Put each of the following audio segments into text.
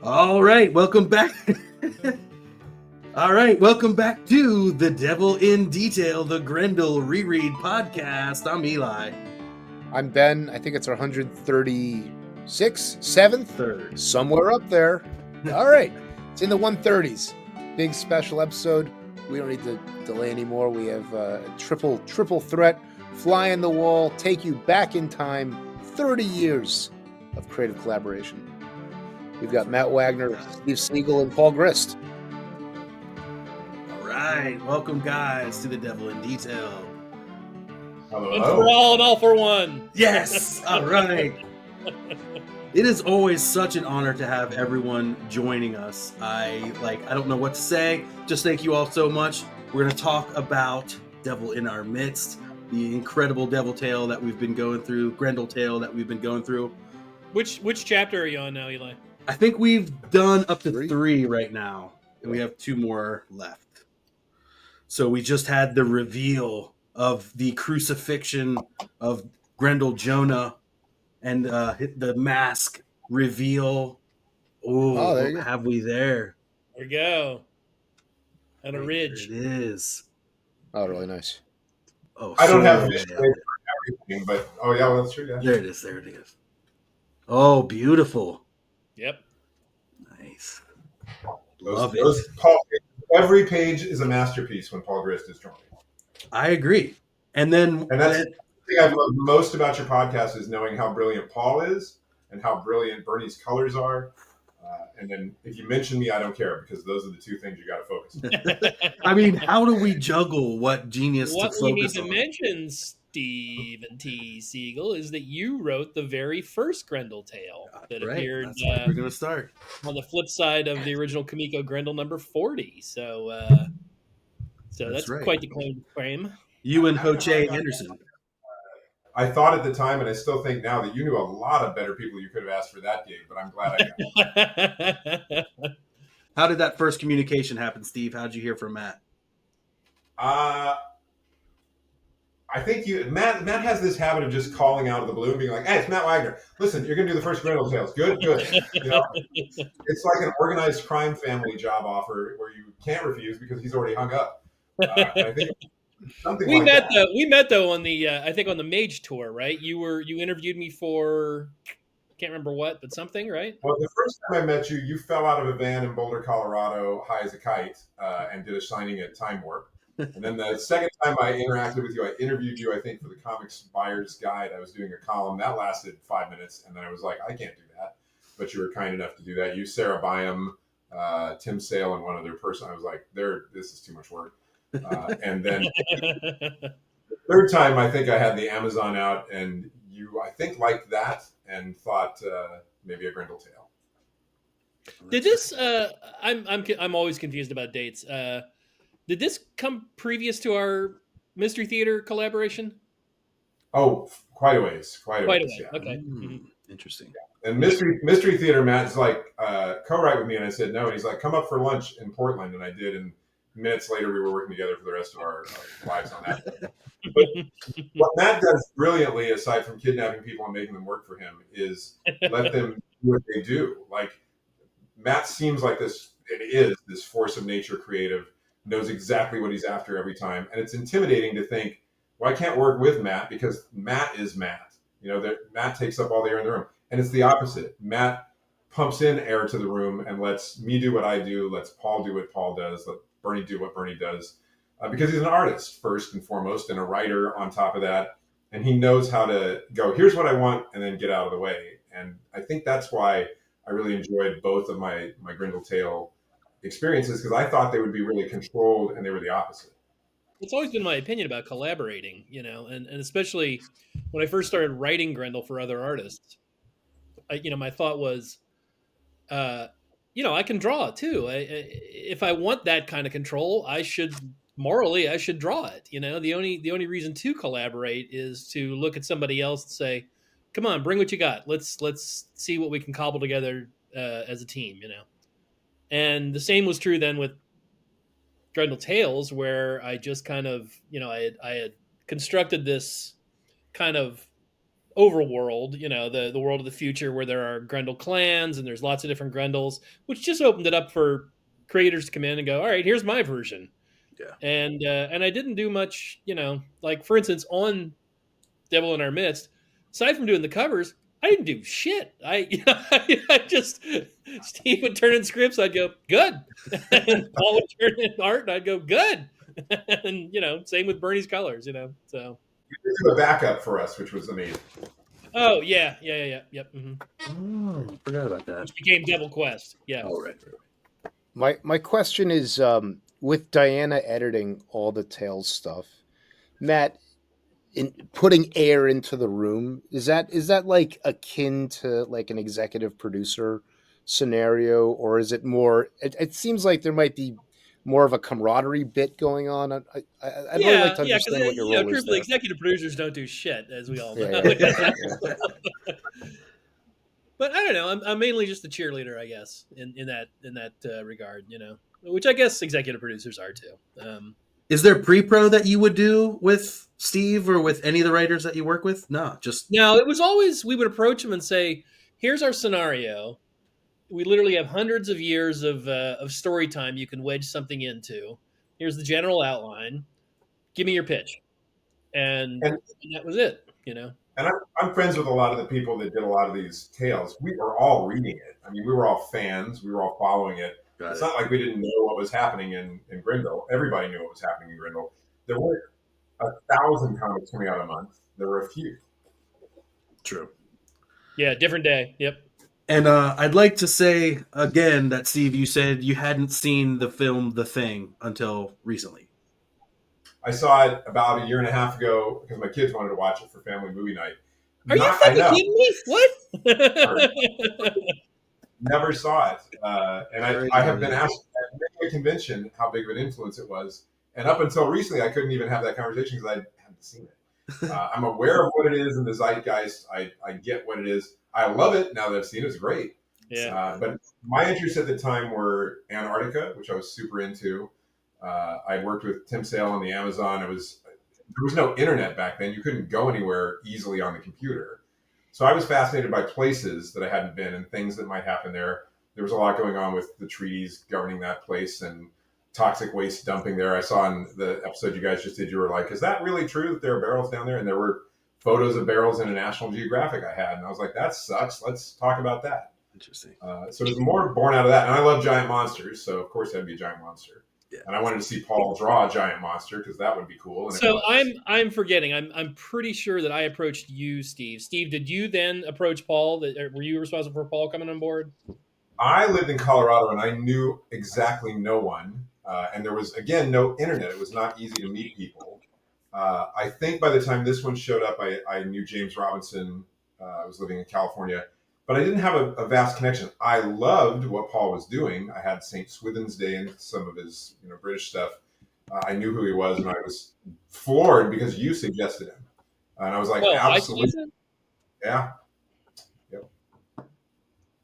All right, welcome back. All right, welcome back to The Devil in Detail, the Grendel Reread podcast. I'm Eli. I'm Ben. I think it's our 136th, 7th? Third. Somewhere up there. All right. It's in the 130s. Big special episode. We don't need to delay anymore. We have a triple threat, fly in the wall, take you back in time, 30 years of creative collaboration. We've got Matt Wagner, Steve Seagle, and Paul Grist. All right, welcome guys to The Devil in Detail. Hello. One for all and all for one. Yes, all right. It is always such an honor to have everyone joining us. I don't know what to say. Just thank you all so much. We're going to talk about Devil in Our Midst, the incredible devil tale that we've been going through, Grendel tale that we've been going through. Which chapter are you on now, Eli? I think we've done up to 3 right now, and we have 2 more left. So we just had the reveal of the crucifixion of Grendel Jonah and the mask reveal. Oh, there you what have we there? There we go. On a ridge. There it is. Oh, really nice. Oh, I don't so have yeah. visual aid for everything, but well, that's true. Yeah. There it is. There it is. Oh, beautiful. Yep. Nice. Love it. Every page is a masterpiece when Paul Grist is drawing. I agree. And that's the thing I've loved most about your podcast is knowing how brilliant Paul is and how brilliant Bernie's colors are. And then if you mention me, I don't care, because those are the 2 things you got to focus on. I mean, how do we juggle what genius what to we need focus to on? mention, Stephen T. Siegel, is that you wrote the very first Grendel tale that appeared That's where we're going to start. on the flip side of the original Kamiko Grendel number 40. So that's right. quite the claim to fame. You and Ho-Che Anderson. I thought at the time, and I still think now, that you knew a lot of better people you could have asked for that gig, but I'm glad I got it. How did that first communication happen, Steve? How did you hear from Matt? I think Matt has this habit of just calling out of the blue and being like, "Hey, it's Matt Wagner. Listen, you're going to do the first Grendel tales. Good. It's like an organized crime family job offer where you can't refuse because he's already hung up." And I think something we like met that. though. We met though on the I think on the Mage tour, right? You interviewed me for can't remember what, but something, right? Well, the first time I met you, you fell out of a van in Boulder, Colorado, high as a kite, and did a signing at Time Warp. And then the second time I interacted with you, I interviewed you, I think, for the Comics Buyer's Guide. I was doing a column that lasted 5 minutes, and then I was like, I can't do that. But you were kind enough to do that. You, Sarah Byam, Tim Sale, and one other person. I was like, this is too much work. And then the third time, I think I had the Amazon out, and you, I think, liked that and thought maybe a Grendel tale. Did this? I'm always confused about dates. Did this come previous to our Mystery Theater collaboration? Oh, quite a ways. Quite a way. Yeah. Okay. Interesting. Yeah. And Mystery Theater, Matt's like, co-write with me, and I said no. And he's like, come up for lunch in Portland, and I did. And minutes later, we were working together for the rest of our lives on that. But what Matt does brilliantly, aside from kidnapping people and making them work for him, is let them do what they do. Like, Matt seems like this force of nature creative, knows exactly what he's after every time. And it's intimidating to think, well, I can't work with Matt because Matt is Matt. Matt takes up all the air in the room. And it's the opposite. Matt pumps in air to the room and lets me do what I do, lets Paul do what Paul does, let Bernie do what Bernie does. Because he's an artist, first and foremost, and a writer on top of that. And he knows how to go, here's what I want, and then get out of the way. And I think that's why I really enjoyed both of my Grendel tale experiences, because I thought they would be really controlled, and they were the opposite. It's always been my opinion about collaborating, and especially when I first started writing Grendel for other artists. My thought was, I can draw too. If I want that kind of control, I should draw it. The only reason to collaborate is to look at somebody else and say, "Come on, bring what you got. Let's see what we can cobble together as a team." And the same was true then with Grendel Tales, where I just kind of, I had constructed this kind of overworld, the world of the future where there are Grendel clans and there's lots of different Grendels, which just opened it up for creators to come in and go, all right, here's my version. Yeah. And I didn't do much, like for instance, on Devil in Our Midst, aside from doing the covers, I didn't do shit. I just, Steve would turn in scripts, I'd go, good. And Paul would turn in art, and I'd go, good. And, same with Bernie's colors, so. You did do a backup for us, which was amazing. Oh, yeah, yep. Mm-hmm. Oh, I forgot about that. Which became Devil Quest, yeah. Oh, right. My question is, with Diana editing all the Tales stuff, Matt, in putting air into the room, is that like akin to like an executive producer scenario, or is it more? It seems like there might be more of a camaraderie bit going on. I'd really like to understand what your role is there. Executive producers don't do shit, as we all know. Yeah. But I don't know. I'm mainly just a cheerleader, I guess, in that regard, which I guess executive producers are too. Is there pre-pro that you would do with Steve or with any of the writers that you work with? No, it was always, we would approach them and say, here's our scenario. We literally have hundreds of years of story time you can wedge something into. Here's the general outline. Give me your pitch. And that was it, And I'm friends with a lot of the people that did a lot of these tales. We were all reading it. I mean, we were all fans. We were all following it. It's not like we didn't know what was happening in Grendel. Everybody knew what was happening in Grendel. There weren't 1,000 comics coming out a month. There were a few. True. Yeah, different day. Yep. And I'd like to say again that, Steve, you said you hadn't seen the film The Thing until recently. I saw it about a year and a half ago because my kids wanted to watch it for family movie night. Are you fucking kidding me? What? Never saw it. And I have been asked at many a convention how big of an influence it was. And up until recently, I couldn't even have that conversation because I hadn't seen it. I'm aware of what it is in the zeitgeist. I get what it is. I love it now that I've seen it. It's great. Yeah. But my interests at the time were Antarctica, which I was super into. I worked with Tim Sale on the Amazon. There was no internet back then. You couldn't go anywhere easily on the computer. So I was fascinated by places that I hadn't been and things that might happen there. There was a lot going on with the treaties governing that place and toxic waste dumping there. I saw in the episode you guys just did, you were like, is that really true that there are barrels down there? And there were photos of barrels in a National Geographic I had. And I was like, that sucks. Let's talk about that. Interesting. So it was more born out of that. And I love giant monsters. So, of course, that'd be a giant monster. Yeah. And I wanted to see Paul draw a giant monster because that would be cool. And so I'm forgetting. I'm pretty sure that I approached you, Steve. Steve, did you then approach Paul? Were you responsible for Paul coming on board? I lived in Colorado and I knew exactly no one. And there was, again, no internet. It was not easy to meet people. I think by the time this one showed up, I knew James Robinson. I was living in California. But I didn't have a vast connection. I loved what Paul was doing. I had St. Swithin's Day and some of his British stuff. I knew who he was, and I was floored because you suggested him. And I was like, absolutely. Yeah. Yep.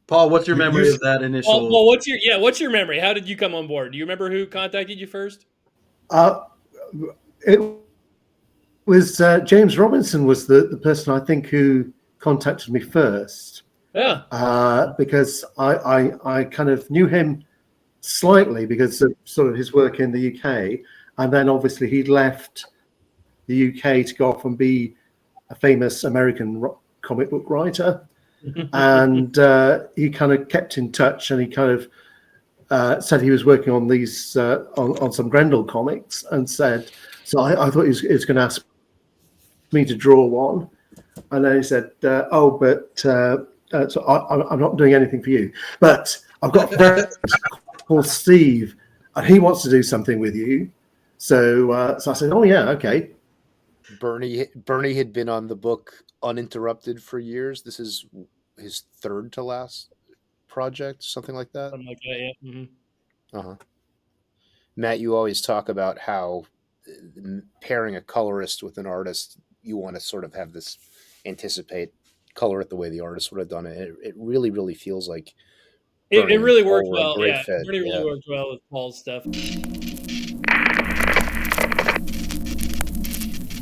Paul, what's your memory of that initial? Well, what's your memory? How did you come on board? Do you remember who contacted you first? It was James Robinson was the person I think who contacted me first. Yeah. Because I kind of knew him slightly because of sort of his work in the UK. And then obviously he'd left the UK to go off and be a famous American comic book writer. And he kind of kept in touch and he kind of said he was working on these, on some Grendel comics and said, so I thought he was going to ask me to draw one. And then he said, so I'm not doing anything for you, but I've got a friend called Steve, and he wants to do something with you. So I said, oh yeah, okay. Bernie had been on the book uninterrupted for years. This is his third to last project, something like that. Something like that, yeah. Mm-hmm. Uh-huh. Matt, you always talk about how pairing a colorist with an artist, you want to sort of have this anticipate color it the way the artist would have done it. It really, really feels like it really worked well. Yeah, fit. It really worked well with Paul's stuff.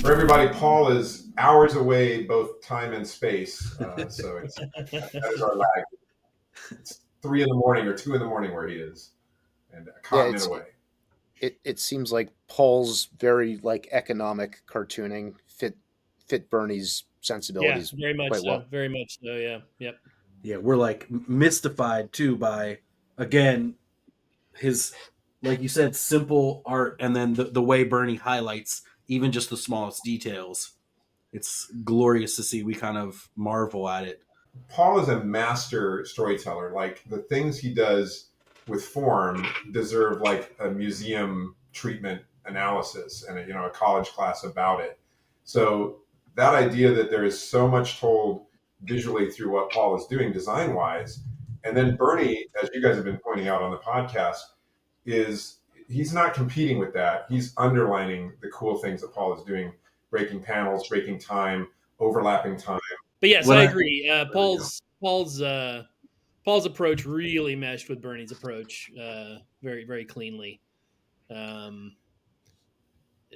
For everybody, Paul is hours away, both time and space. So that is our lag. It's 3 a.m. or 2 a.m. where he is, and a continent away. It seems like Paul's very like economic cartooning fit Bernie's sensibilities very much quite so. well. Very much so. Yeah. Yep. Yeah, we're like mystified too by, again, his, like you said, simple art, and then the way Bernie highlights even just the smallest details. It's glorious to see. We kind of marvel at it. Paul is a master storyteller. Like, the things he does with form deserve like a museum treatment analysis and a college class about it. So that idea that there is so much told visually through what Paul is doing design wise, and then Bernie, as you guys have been pointing out on the podcast, he's not competing with that. He's underlining the cool things that Paul is doing, breaking panels, breaking time, overlapping time. But yes, I agree. Paul's approach really meshed with Bernie's approach very, very cleanly.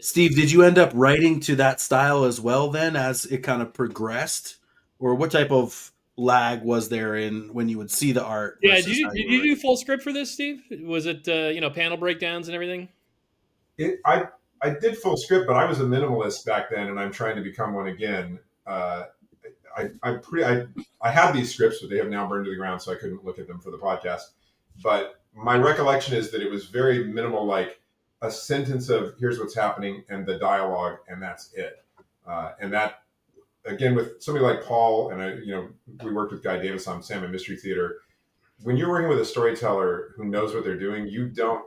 Steve, did you end up writing to that style as well then as it kind of progressed? Or what type of lag was there in when you would see the art? Yeah, did you do full script for this, Steve? Was it panel breakdowns and everything? I did full script, but I was a minimalist back then, and I'm trying to become one again. I had these scripts, but they have now burned to the ground, so I couldn't look at them for the podcast. But my recollection is that it was very minimal, like a sentence of "here's what's happening" and the dialogue, and that's it. And that, again, with somebody like Paul, and we worked with Guy Davis on Salmon Mystery Theater. When you're working with a storyteller who knows what they're doing, you don't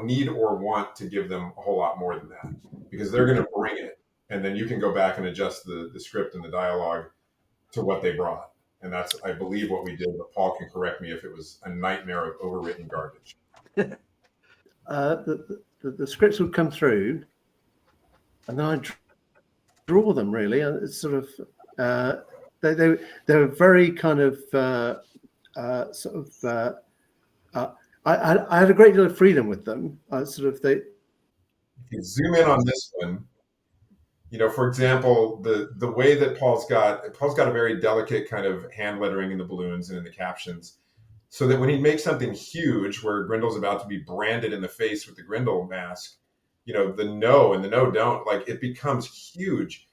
need or want to give them a whole lot more than that, because they're going to bring it, and then you can go back and adjust the script and the dialogue to what they brought. And that's, I believe, what we did, but Paul can correct me if it was a nightmare of overwritten garbage. The scripts would come through, and then I'd draw them, really. And it's sort of, they're very kind of, I had a great deal of freedom with them. If you zoom in on this one, for example, the way that Paul's got a very delicate kind of hand lettering in the balloons and in the captions, so that when he makes something huge, where Grendel's about to be branded in the face with the Grendel mask, the no and the no don't, like, it becomes huge,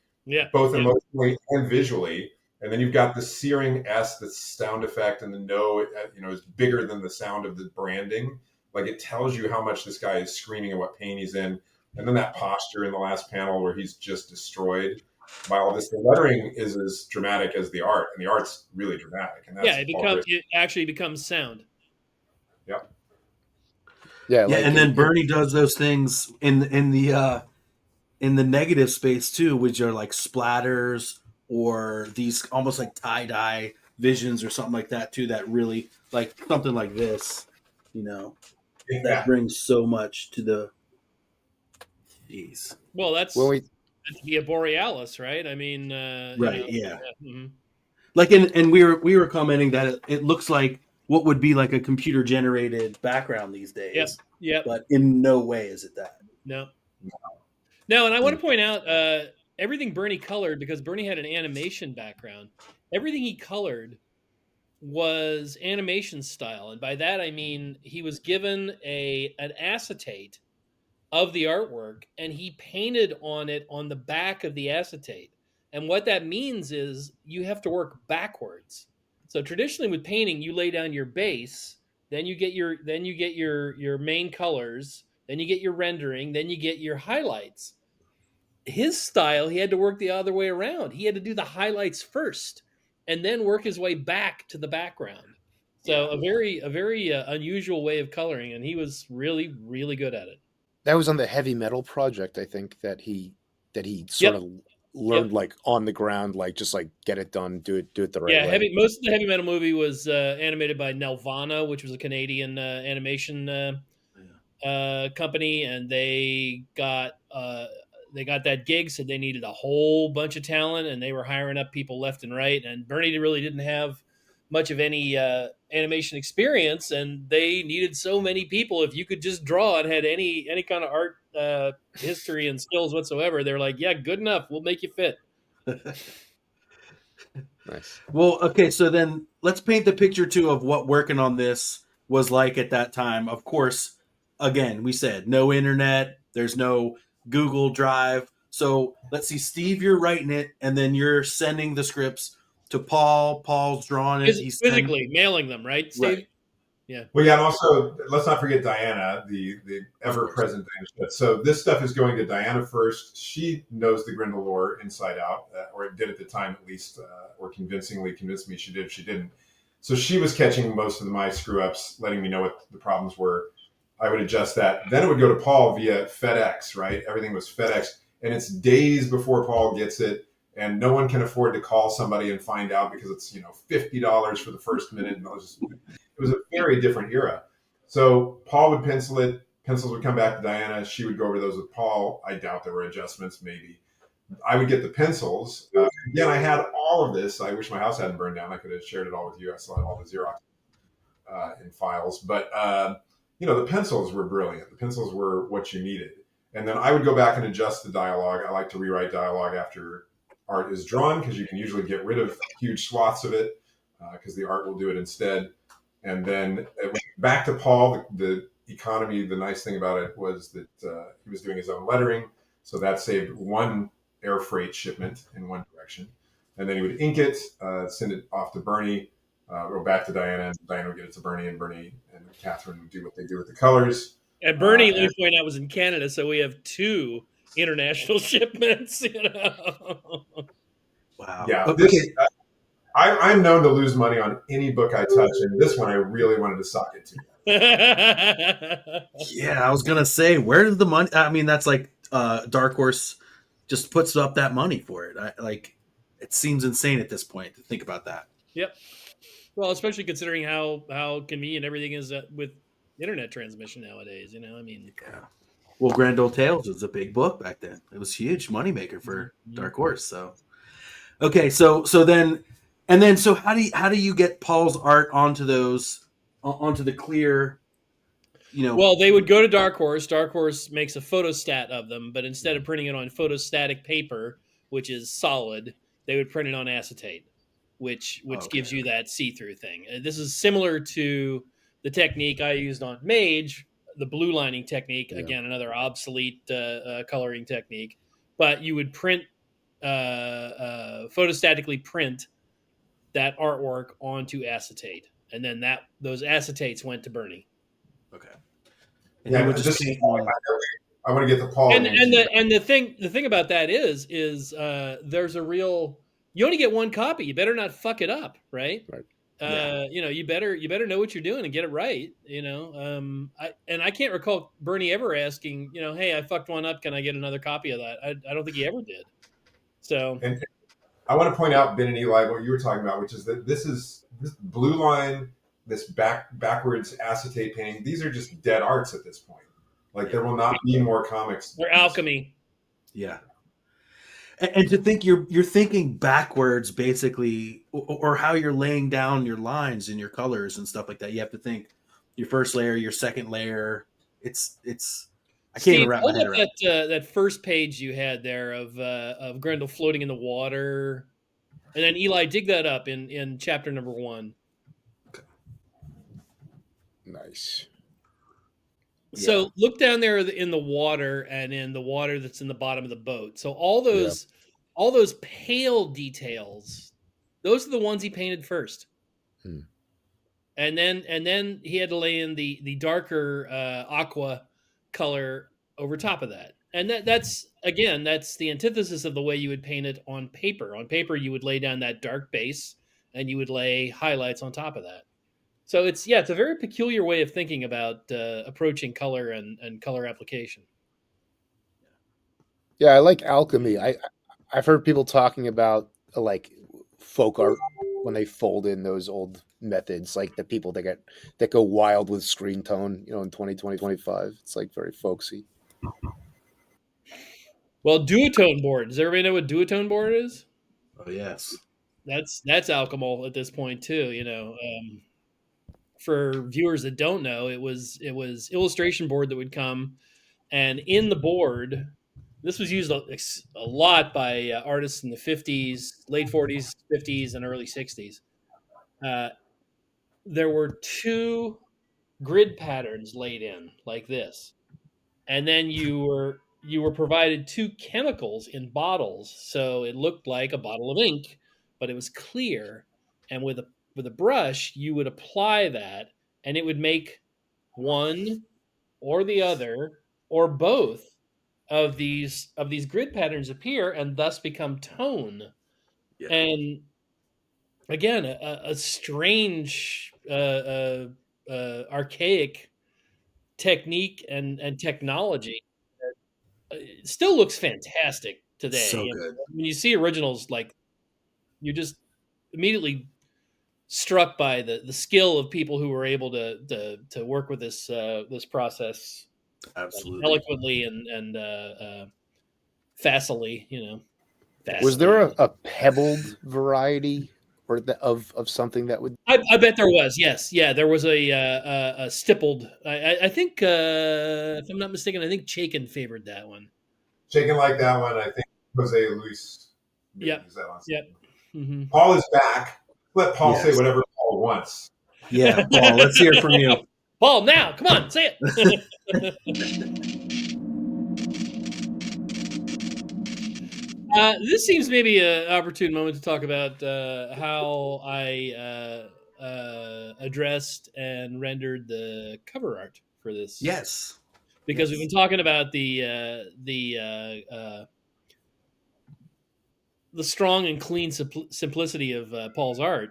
both emotionally and visually. And then you've got the searing S, the sound effect, and the no, is bigger than the sound of the branding. Like, it tells you how much this guy is screaming and what pain he's in. And then that posture in the last panel where he's just destroyed by all this. The lettering is as dramatic as the art, and the art's really dramatic. And that's it actually becomes sound. Yep. Yeah, and then Bernie does those things in the negative space too, which are like splatters or these almost like tie-dye visions or something like that too, that really, like something like this, that brings so much to the piece. Well, that's the Borealis, right? I mean, right, yeah. Mm-hmm. Like, and we were commenting that it looks like what would be like a computer generated background these days. Yep. But in no way is it that. No, and I want to point out everything Bernie colored, because Bernie had an animation background. Everything he colored was animation style, and by that I mean he was given an acetate of the artwork, and he painted on it on the back of the acetate. And what that means is you have to work backwards. So traditionally with painting, you lay down your base, then you get your main colors, then you get your rendering, then you get your highlights. His style, he had to work the other way around. He had to do the highlights first and then work his way back to the background. So a very unusual way of coloring, and he was really, really good at it. That was on the heavy metal project, I think, that he sort of learned like on the ground, like just like get it done, do it the right way. Yeah, most of the heavy metal movie was animated by Nelvana, which was a Canadian animation company, and they got that gig, so they needed a whole bunch of talent, and they were hiring up people left and right. And Bernie really didn't have much of any animation experience, and they needed so many people. If you could just draw and had any kind of art history and skills whatsoever, they're like, yeah, good enough, we'll make you fit. Nice. Well, okay, so then let's paint the picture too of what working on this was like at that time. Of course, again, we said no internet, there's no Google Drive. So let's see, Steve, you're writing it, and then you're sending the scripts to Paul. Paul's drawing it. He's sending Physically mailing them, right, Steve? right, Yeah. Well, yeah, and also let's not forget Diana, the of ever course. present Diana Schmidt. So this stuff is going to Diana first. She knows the Grendel lore inside out, or it did at the time at least, or convincingly convinced me she did. If she didn't, so she was catching most of my screw ups, letting me know what the problems were. I would adjust that. Then it would go to Paul via FedEx, right? Everything was FedEx, and it's days before Paul gets it. And no one can afford to call somebody and find out because it's $50 for the first minute, and it was a very different era. So Paul would pencil it. Pencils would come back to Diana. She would go over those with Paul. I doubt there were adjustments, maybe. I would get the pencils. Again, I had all of this. I wish my house hadn't burned down. I could have shared it all with you. I still had all the Xerox in files. But, the pencils were brilliant. The pencils were what you needed. And then I would go back and adjust the dialogue. I like to rewrite dialogue after art is drawn because you can usually get rid of huge swaths of it because the art will do it instead. And then back to Paul, the economy, the nice thing about it was that he was doing his own lettering. So that saved one air freight shipment in one direction. And then he would ink it, send it off to Bernie, go back to Diana, and Diana would get it to Bernie, and Bernie and Catherine would do what they do with the colors. And Bernie, let me point out, was in Canada, so we have 2 international shipments. Wow. Yeah. Okay. I'm known to lose money on any book I touch, and this one I really wanted to sock it to. Yeah, I was gonna say, where did the money? I mean, that's like Dark Horse just puts up that money for it. It seems insane at this point to think about that. Yep. Well, especially considering how convenient everything is with internet transmission nowadays. I mean, Yeah. Well, Grendel Tales was a big book back then. It was a huge moneymaker for Dark Horse. So, okay, so then, and then, so how do you get Paul's art onto the clear? Well, they would go to Dark Horse. Dark Horse makes a photostat of them, but instead of printing it on photostatic paper, which is solid, they would print it on acetate, which gives you that see-through thing. This is similar to the technique I used on Mage, the blue lining technique. Yeah. Again, another obsolete coloring technique. But you would photostatically print that artwork onto acetate, and then those acetates went to Bernie. Okay. And yeah, I want to get the Paul. And the thing about that is there's a real, you only get one copy. You better not fuck it up, right? Right. You better know what you're doing and get it right. I can't recall Bernie ever asking, hey, I fucked one up. Can I get another copy of that? I don't think he ever did. So. And I want to point out, Ben and Eli, what you were talking about, which is that this blue line, this backwards acetate painting, these are just dead arts at this point. Like, there will not be more comics. They're alchemy. Yeah. And to think you're thinking backwards, basically, or how you're laying down your lines and your colors and stuff like that. You have to think your first layer, your second layer. It's I can't even wrap my head around that first page you had there of Grendel floating in the water, and then Eli, dig that up in chapter number 1. Okay. Nice. So look down there in the water, and in the water that's in the bottom of the boat. So all those pale details, those are the ones he painted first. And then he had to lay in the darker aqua color over top of that. And that's the antithesis of the way you would paint it on paper. On paper, you would lay down that dark base and you would lay highlights on top of that. So it's a very peculiar way of thinking about approaching color and color application. Yeah, I like alchemy. I've heard people talking about like folk art when they fold in those old methods, like the people that go wild with screen tone, in 2025. It's like very folksy. Well, duotone board. Does everybody know what duotone board is? Oh yes. That's alchemy at this point too, For viewers that don't know, it was illustration board that would come, and in the board this was used a lot by artists in the 50s, late 40s, 50s, and early 60s. There were two grid patterns laid in like this, and then you were provided two chemicals in bottles, so it looked like a bottle of ink, but it was clear. And with a brush, you would apply that, and it would make one or the other or both of these grid patterns appear and thus become tone. Yeah. And again, a strange, archaic technique and technology. It still looks fantastic today. So You know, good. when you see originals, like you're just immediately struck by the skill of people who were able to work with this process Absolutely. eloquently and facilely. Was there Fastly. a pebbled variety or of something that would? I bet there was. Yes, yeah, there was a stippled. I think, if I'm not mistaken, I think Chaikin favored that one. Shaking like that one, I think Jose Luis. Yep. Is that one? Yep. Mm-hmm. Paul is back. Let Paul say Yes. whatever Paul wants. Yeah, Paul, let's hear from you. Paul, now, come on, say it. This seems maybe an opportune moment to talk about how I addressed and rendered the cover art for this. Yes. Because we've been talking about the strong and clean simplicity of Paul's art,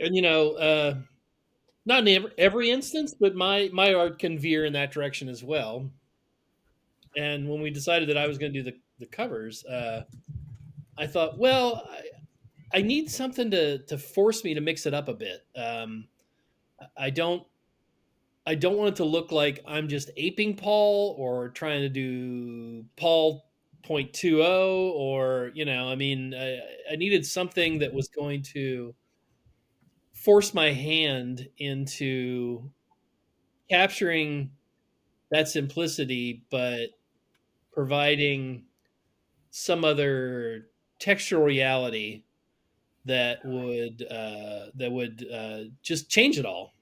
and not in every instance, but my art can veer in that direction as well. And when we decided that I was going to do the covers, I thought, well, I need something to force me to mix it up a bit. I don't want it to look like I'm just aping Paul or trying to do Paul 0.20, or I needed something that was going to force my hand into capturing that simplicity, but providing some other textural reality that would just change it all.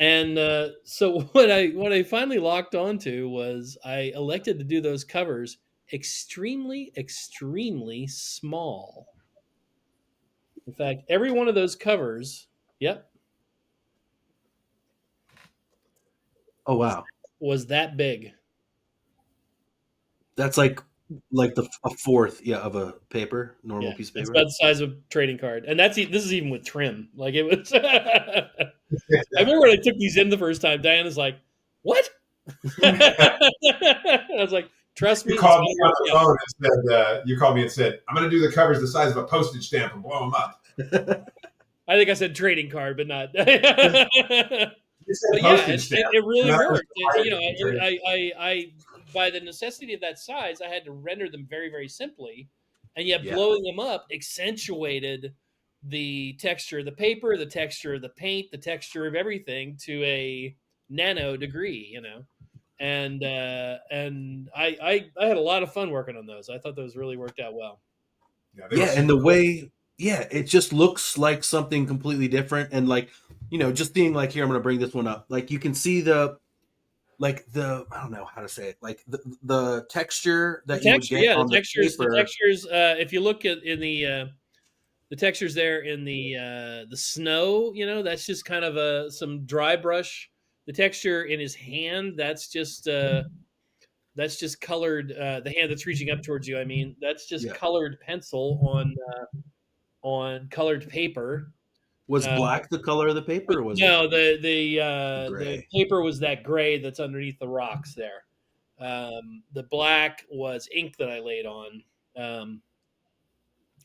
And so what I finally locked onto was I elected to do those covers extremely, extremely small. In fact, every one of those covers, yep, Oh wow, was that big. that's like a fourth, yeah, of a paper, normal Yeah, piece of it's paper. about the size of a trading card, and this is even with trim. Like it was. I remember when I took these in the first time. Diana's like, "What?" I was like, "Trust You me, it's called me gonna on work the out." phone and said, "You called me and said I'm going to do the covers the size of a postage stamp and blow them up." I think I said trading card, but not. You said But yeah, postage stamp. it really And that was worked. right. I by the necessity of that size, I had to render them very, very simply, and yet Yeah. blowing them up accentuated the texture of the paper, the texture of the paint, the texture of everything to a nano degree. And I had a lot of fun working on those. I thought those really worked out well. Yeah, Yeah, and the way, yeah, it just looks like something completely different, and like, just being like, here, I'm gonna bring this one up. Like, you can see the I don't know how to say it, like the texture The that you would texture, get yeah, on the the paper. textures. If you look at in the textures there in the snow, that's just kind of some dry brush. The texture in his hand, that's just colored. The hand that's reaching up towards you, I mean, that's just Yeah, colored pencil on colored paper. was Uh, black the color of the paper, or was it no, the gray? paper was that gray that's underneath the rocks there. The black was ink that I laid on.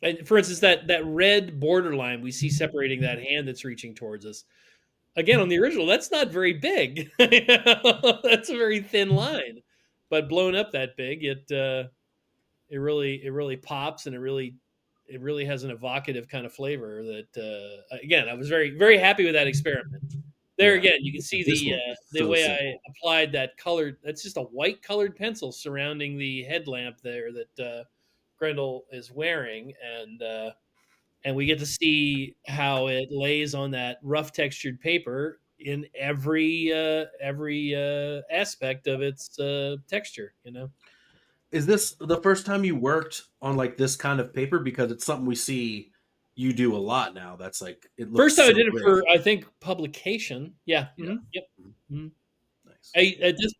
And for instance, that red borderline we see separating that hand that's reaching towards us. Again, on the original, that's not very big. That's a very thin line, but blown up that big, it really pops, and it really has an evocative kind of flavor. That again, I was very, very happy with that experiment. There Yeah. again, you can see This one was the so way simple. I applied that colored. That's just a white colored pencil surrounding the headlamp there that Grendel is wearing, and we get to see how it lays on that rough textured paper in every aspect of its texture. You know, Is this the first time you worked on like this kind of paper? Because it's something we see you do a lot now. That's like it looks first time I so did it great. for I think publication. Yeah. Yeah. Yep. Mhm. Nice. At this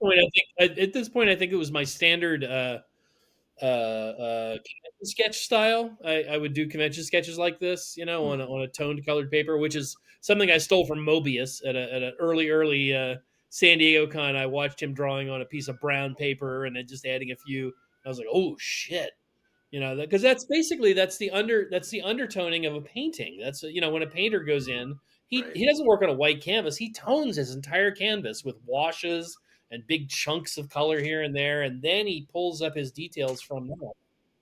point, I think it was my standard convention sketch style. I would do convention sketches like this, you know, on a toned colored paper, which is something I stole from Mobius at an early San Diego con. I watched him drawing on a piece of brown paper and then just adding a few. I was like, oh shit, you know, because that's the undertoning of a painting. That's, you know, when a painter goes in, he doesn't work on a white canvas. He tones his entire canvas with washes and big chunks of color here and there, and then he pulls up his details from that. All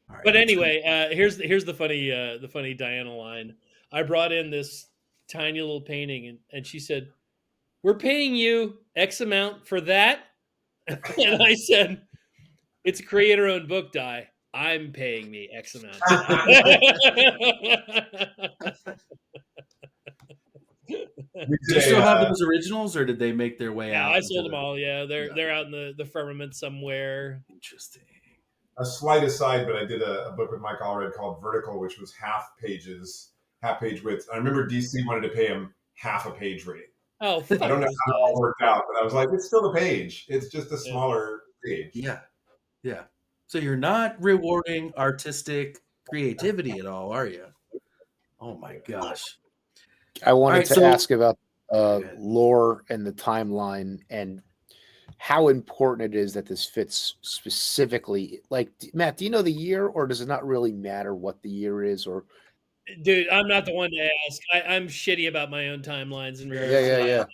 right, But let's anyway, here's the funny Diana line. I brought in this tiny little painting, and she said, "We're paying you X amount for that," and I said, "It's a creator-owned book, Di. I'm paying me X amount for that." Do you still have those originals, or did they make their way Yeah, out? I into sold them the- all. Yeah, they're out in the firmament somewhere. Interesting. A slight aside, but I did a book with Mike Allred called Vertical, which was half page width. I remember DC wanted to pay him half a page rate. Oh, I don't know how it all worked out, but I was like, it's still a page. It's just a smaller page. Yeah, yeah. So you're not rewarding artistic creativity at all, are you? Oh my gosh. I wanted All right, to so- ask about Go ahead. lore and the timeline and how important it is that this fits specifically. Like, Matt, do you know the year, or does it not really matter what the year is? Or Dude, I'm not the one to ask. I'm shitty about my own timelines and yeah.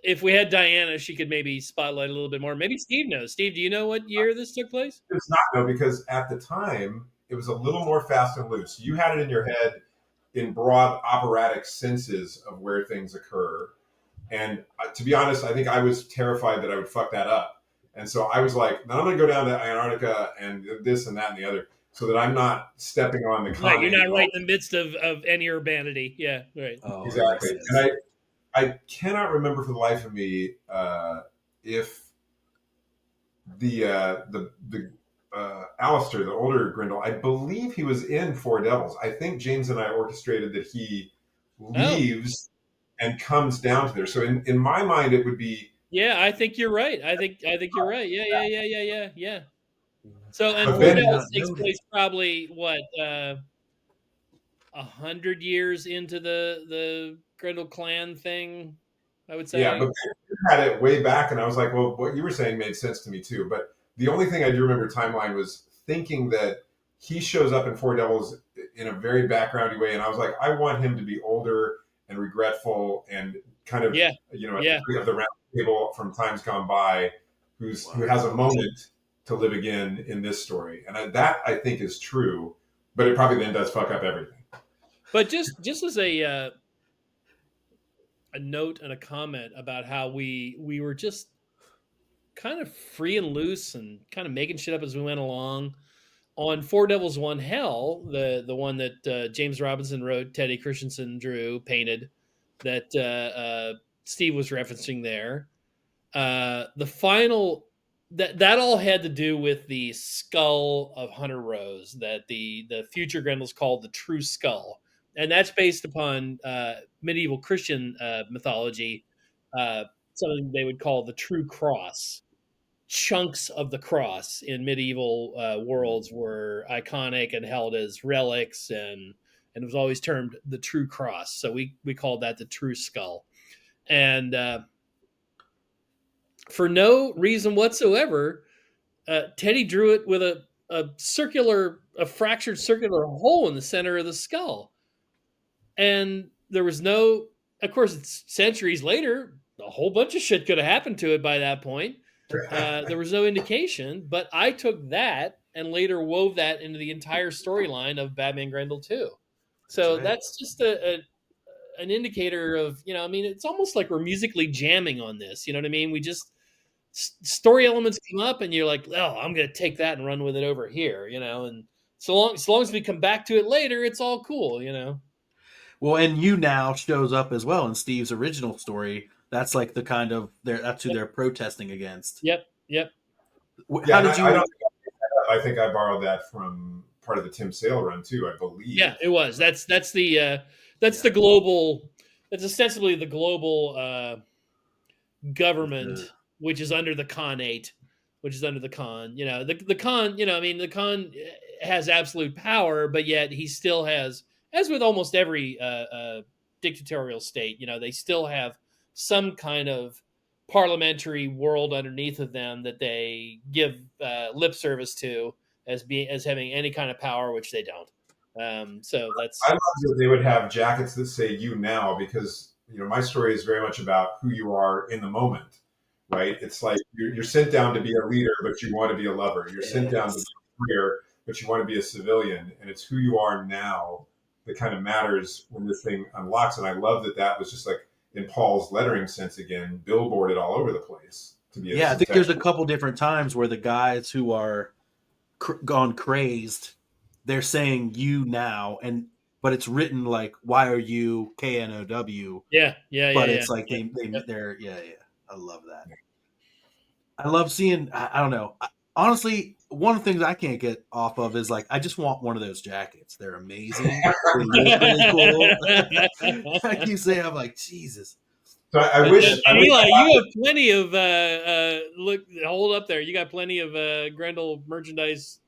If we had Diana, she could maybe spotlight a little bit more. Maybe Steve knows. Steve, do you know what year this took place? It's not, no, because at the time, it was a little more fast and loose. You had it in your head in broad operatic senses of where things occur. And to be honest, I think I was terrified that I would fuck that up. And so I was like, now I'm going to go down to Antarctica and this and that and the other so that I'm not stepping on the Right, you're continent. not right in the midst of any urbanity. Yeah, right. Oh, Exactly. that makes And sense. I cannot remember for the life of me if the Alistair, the older Grendel, I believe he was in Four Devils. I think James and I orchestrated that he leaves and comes down to there. So in my mind, it would be. Yeah, I think you're right. I think you're right. Yeah. So, and But Four then- Devils takes place probably what 100 years into the Grendel clan thing, I would say. Yeah, but you had it way back, and I was like, well, what you were saying made sense to me too. But the only thing I do remember timeline was thinking that he shows up in Four Devils in a very backgroundy way, and I was like, I want him to be older and regretful and kind of, Yeah. of the round table from times gone by, who has a moment to live again in this story, and that I think is true, but it probably then does fuck up everything. But just as a note and a comment about how we were just kind of free and loose and kind of making shit up as we went along. On Four Devils One Hell, the one that James Robinson wrote, Teddy Christensen drew, painted, that Steve was referencing there. The final that all had to do with the skull of Hunter Rose that the future Grendels called the True Skull, and that's based upon medieval Christian mythology, something they would call the True Cross. Chunks of the cross in medieval worlds were iconic and held as relics, and it was always termed the True Cross. So we called that the True Skull, and for no reason whatsoever, Teddy drew it with a fractured circular hole in the center of the skull, and there was no. Of course, it's centuries later. A whole bunch of shit could have happened to it by that point. There was no indication, but I took that and later wove that into the entire storyline of Batman Grendel 2. So that's just a an indicator of, I mean, it's almost like we're musically jamming on this. You know what I mean? We just story elements come up, and you're like, oh, I'm going to take that and run with it over here, and so long as we come back to it later, it's all cool, Well, and you now shows up as well in Steve's original story. That's like the kind of that's who they're protesting against. Yep. How did you? I think I borrowed that from part of the Tim Sale run too, I believe. Yeah, it was. That's the the global. It's ostensibly the global government, which is under the Khanate, which is under the Khan. The Khan. I mean, the Khan has absolute power, but yet he still has, as with almost every dictatorial state, they still have some kind of parliamentary world underneath of them that they give lip service to as having any kind of power, which they don't. So that's. I love that they would have jackets that say "You Now," because my story is very much about who you are in the moment, right? It's like you're sent down to be a leader, but you want to be a lover. You're sent down to be a career, but you want to be a civilian, and it's who you are now that kind of matters when this thing unlocks. And I love that was just like, in Paul's lettering sense again, billboarded all over the place. I think there's a couple different times where the guys who are gone crazed, they're saying "you now," but it's written like "Why are you KNOW?" Yeah. But it's like they're I love that. I love seeing. I don't know. Honestly, one of the things I can't get off of is like, I just want one of those jackets. They're amazing. They look really cool. I keep saying, I'm like, Jesus. So I wish, Eli, you have plenty of look. Hold up there. You got plenty of Grendel merchandise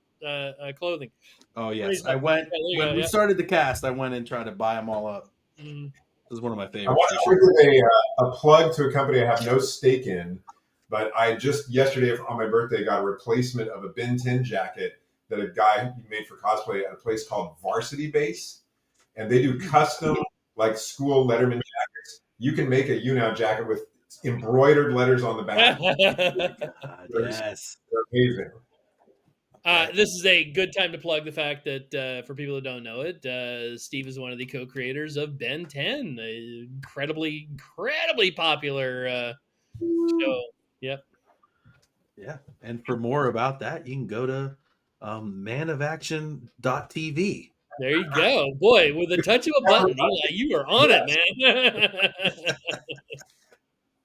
clothing. Oh yes, I went when we started the cast. I went and tried to buy them all up. Mm-hmm. This is one of my favorites. I want to give a plug to a company I have no stake in. But I just yesterday on my birthday got a replacement of a Ben 10 jacket that a guy made for cosplay at a place called Varsity Base. And they do custom like school Letterman jackets. You can make a "You Now" jacket with embroidered letters on the back. God, yes. They're amazing. This is a good time to plug the fact that for people who don't know it, Steve is one of the co-creators of Ben 10, an incredibly popular show. Yep. Yeah. And for more about that, you can go to manofaction.tv. There you go. Boy, with a touch of a button, Eli, you are on it, man.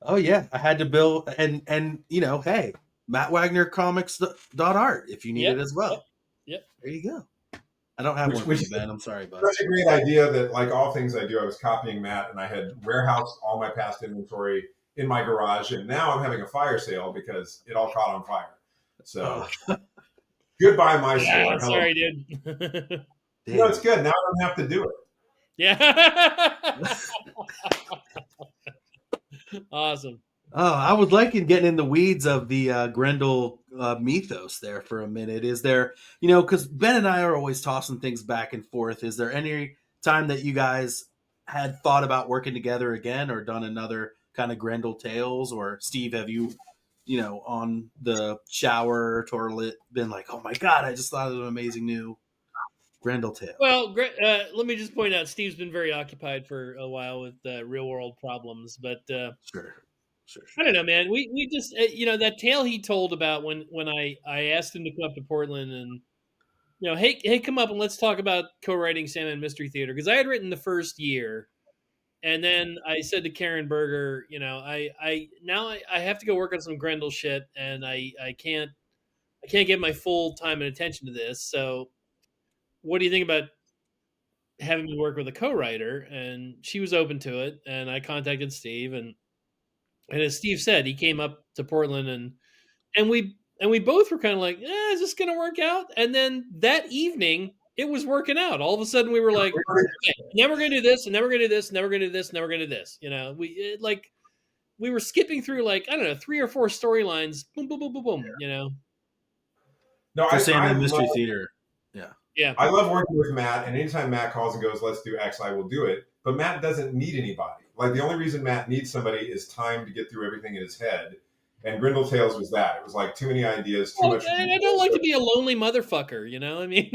Oh, yeah. I had to build and hey, Matt Wagner Comics.art if you need it as well. Yep. There you go. I don't have one for you, Ben. I'm sorry, bud. Such a great idea that, like all things I do, I was copying Matt, and I had warehoused all my past inventory in my garage, and now I'm having a fire sale because it all caught on fire. So goodbye, my store. Sorry, dude. It's good. Now I don't have to do it. Yeah. Awesome. Oh, I was liking getting in the weeds of the Grendel mythos there for a minute. Is there, because Ben and I are always tossing things back and forth. Is there any time that you guys had thought about working together again or done another kind of Grendel tales? Or Steve, have you, on the shower toilet been like, oh my God, I just thought of an amazing new Grendel tale? Well, let me just point out, Steve's been very occupied for a while with real world problems, but Sure. I don't know, man. We just that tale he told about when I asked him to come up to Portland and hey, come up and let's talk about co-writing Sandman Mystery Theater, because I had written the first year, and then I said to Karen Berger, I have to go work on some Grendel shit, and I can't give my full time and attention to this. So, what do you think about having me work with a co-writer? And she was open to it, and I contacted Steve, and as Steve said, he came up to Portland, and we both were kind of like, is this going to work out? And then that evening, it was working out. All of a sudden, we were like, okay, now we're going to do this, and then we're going to do this, and then we're going to do this, and then we're going to do this. We were skipping through 3 or 4 storylines, boom, boom, boom, boom, boom. No, for Sandman Mystery Theater. Yeah. I love working with Matt, and anytime Matt calls and goes, let's do X, I will do it. But Matt doesn't need anybody. Like, the only reason Matt needs somebody is time to get through everything in his head. And Grendel Tales was that. It was like too many ideas, too much. And I don't like to be a lonely motherfucker, I mean,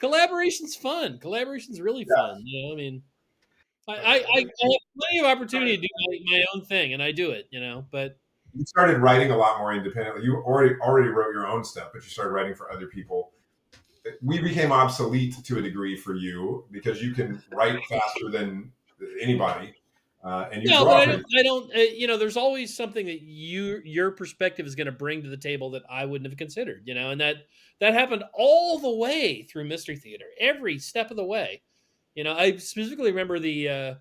Collaboration's fun. Collaboration's really fun. You know, I mean, I have plenty of opportunity to do my own thing, and I do it. You know, but you started writing a lot more independently. You already wrote your own stuff, but you started writing for other people. We became obsolete to a degree for you because you can write faster than anybody, and you no, draw. but I don't. You know, there's always something that your perspective is going to bring to the table that I wouldn't have considered. You know, and that happened all the way through Mystery Theater, every step of the way. You know, I specifically remember the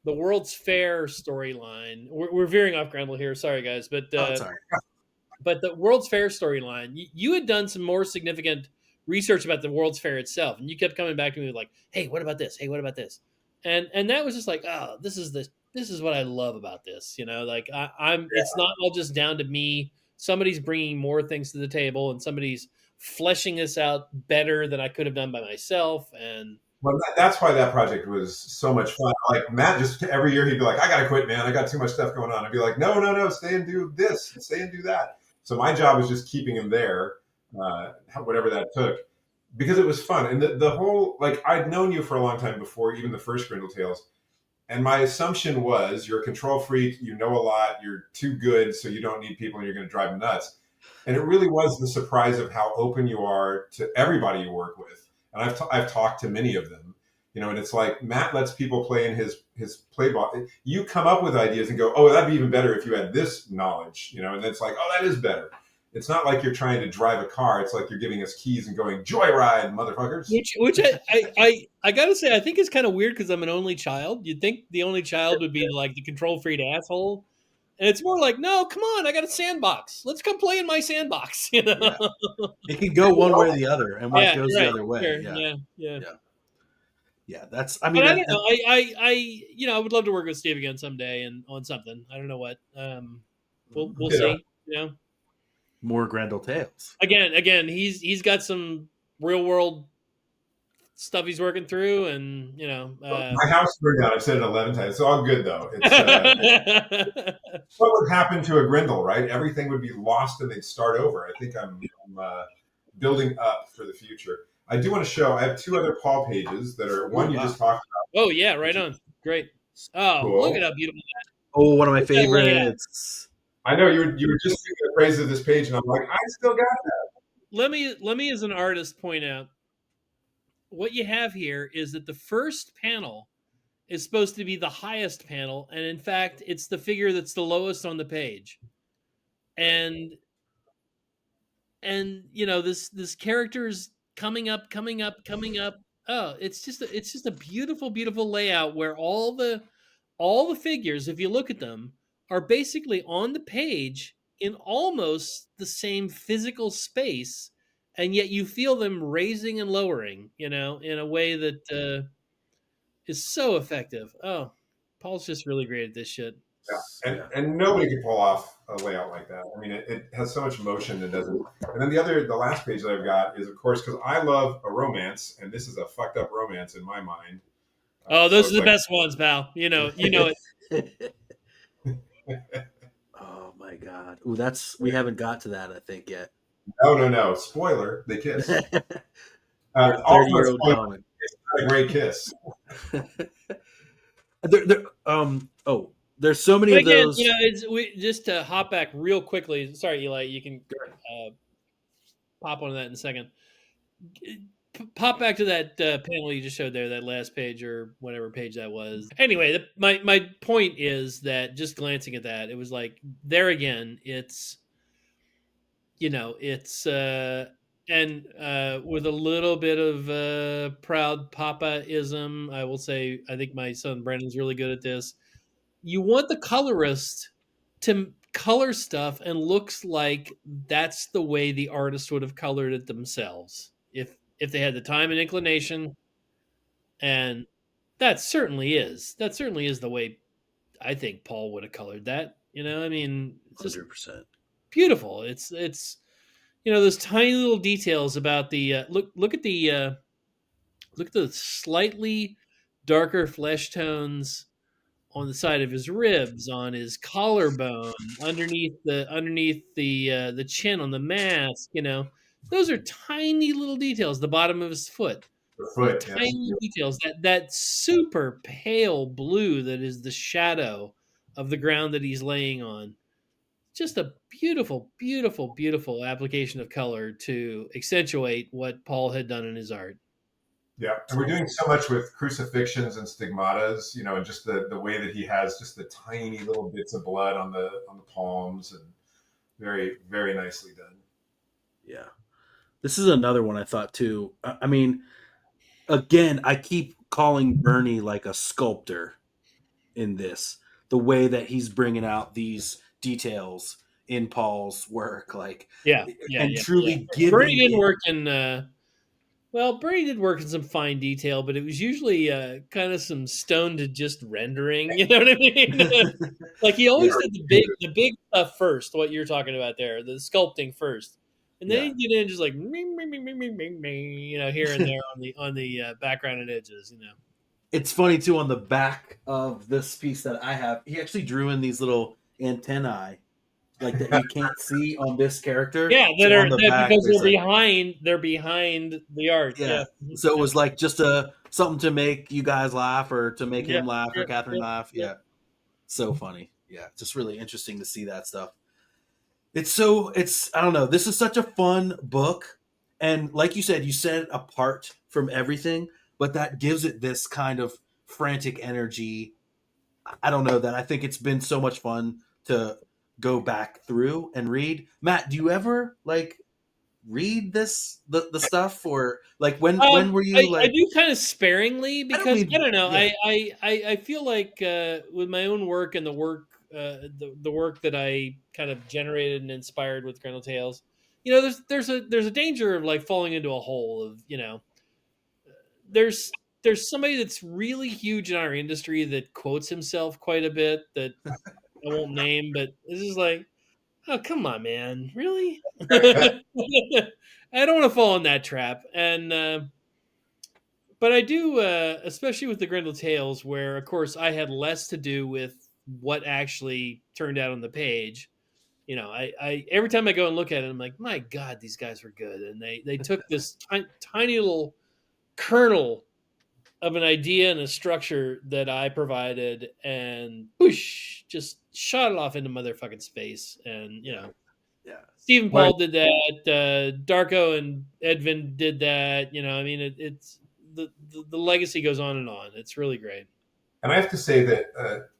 World's Fair storyline. We're veering off Grendel here. Sorry, guys, but Sorry. but the World's Fair storyline, you had done some more significant research about the World's Fair itself, and you kept coming back to me with like, "Hey, what about this? Hey, what about this?" And that was just like, "Oh, this is what I love about this." You know, like I'm. Yeah. It's not all just down to me. Somebody's bringing more things to the table, and somebody's fleshing this out better than I could have done by myself. And well, that's why that project was so much fun. Like Matt, just every year he'd be like, "I gotta quit, man. I got too much stuff going on." I'd be like, "No, stay and do this, stay and do that." So my job was just keeping him there, whatever that took, because it was fun. And the whole, like, I'd known you for a long time before even the first Grindel Tales, and my assumption was you're a control freak, you know a lot, you're too good, so you don't need people, and you're going to drive them nuts. And it really was the surprise of how open you are to everybody you work with. And I've talked to many of them, you know, and it's like Matt lets people play in his play box. You come up with ideas and go, "Oh, that'd be even better if you had this knowledge," you know, and then it's like, "Oh, that is better." It's not like you're trying to drive a car. It's like you're giving us keys and going, "Joyride, motherfuckers." Which I gotta say, I think is kind of weird because I'm an only child. You'd think the only child would be like the control freak asshole. And it's more like, no, come on, I got a sandbox. Let's come play in my sandbox. You know? Yeah. It can go one way or the other, and when it goes the other way. Sure. Yeah. That's. I mean, but I don't know. I would love to work with Steve again someday and on something. I don't know what. We'll see. You know, more Grendel Tales. Again, he's got some real world stuff he's working through, and you know, my house burned down. I've said it 11 times. It's all good though. It's what would happen to a Grendel, right? Everything would be lost and they'd start over. I think I'm building up for the future. I do want to show. I have two other Paul pages that are one you just talked about. Oh yeah, right on. Great. Oh, cool. Look at how beautiful that is. Oh, one of my favorites. I know you were just speaking the praise of this page, and I'm like, I still got that. Let me as an artist point out. What you have here is that the first panel is supposed to be the highest panel, and in fact, it's the figure that's the lowest on the page. And you know, this character's coming up. Oh, it's just a beautiful layout where all the figures, if you look at them, are basically on the page in almost the same physical space. And yet you feel them raising and lowering, you know, in a way that is so effective. Oh, Paul's just really great at this shit. Yeah, and nobody could pull off a layout like that. I mean, it has so much motion and doesn't. And then the last page that I've got is, of course, because I love a romance, and this is a fucked up romance in my mind. Oh, those are the best ones, pal. You know it. Oh my God! Ooh, we haven't got to that, I think, yet. No. Spoiler: they kiss. 30-year-old comic. It's not a great kiss. There's so many of those. You know, just to hop back real quickly. Sorry, Eli, you can pop onto that in a second. Pop back to that panel you just showed there, that last page or whatever page that was. Anyway, my point is that just glancing at that, it was like, there again, it's, you know, it's and with a little bit of proud papa-ism, I will say, I think my son Brandon's really good at this. You want the colorist to color stuff and looks like that's the way the artist would have colored it themselves if they had the time and inclination. And that certainly is the way I think Paul would have colored that. You know, I mean, 100%. Beautiful. It's you know, those tiny little details about the look at the slightly darker flesh tones on the side of his ribs, on his collarbone, underneath the chin on the mask. You know, Those are tiny little details. The bottom of his foot. The Those foot. Yeah. tiny little details. That super pale blue that is the shadow of the ground that he's laying on. Just a beautiful, beautiful, beautiful application of color to accentuate what Paul had done in his art. Yeah, and we're doing so much with crucifixions and stigmatas, and just the way that he has just the tiny little bits of blood on the palms, and very, very nicely done. Yeah, this is another one I thought too. I mean, again, I keep calling Bernie like a sculptor in this. The way that he's bringing out these details in Paul's work, like and truly Bernie giving. didn't work in. Well, Bernie did work in some fine detail, but it was usually kind of some stone to just rendering. You know what I mean? Like he always did the big stuff first. What you're talking about there, the sculpting first, and then he'd get in just like here and there on the background and edges. It's funny too, on the back of this piece that I have, he actually drew in these little antennae, like that you can't see on this character. Yeah, so because they're behind the art. Yeah. So it was like just something to make you guys laugh, or to make him laugh, or Catherine laugh. Yeah. So funny. Yeah. Just really interesting to see that stuff. It's I don't know. This is such a fun book. And like you said it apart from everything, but that gives it this kind of frantic energy. I don't know, that I think it's been so much fun to go back through and read. Matt, do you ever read the stuff, or when were you I do kind of sparingly, because I don't know. Yeah. I feel like with my own work and the work the work that I kind of generated and inspired with Grendel Tales, there's a danger of falling into a hole of there's somebody that's really huge in our industry that quotes himself quite a bit that I won't name, but this is like, oh, come on, man. Really? I don't want to fall in that trap. And, but I do, especially with the Grendel Tales, where, of course, I had less to do with what actually turned out on the page. I every time I go and look at it, I'm like, my God, these guys were good. And they took this tiny little kernel of an idea and a structure that I provided, and whoosh, just shot it off into motherfucking space. And Stephen Paul did that. Darko and Edvin did that. I mean, it's the legacy goes on and on. It's really great. And I have to say that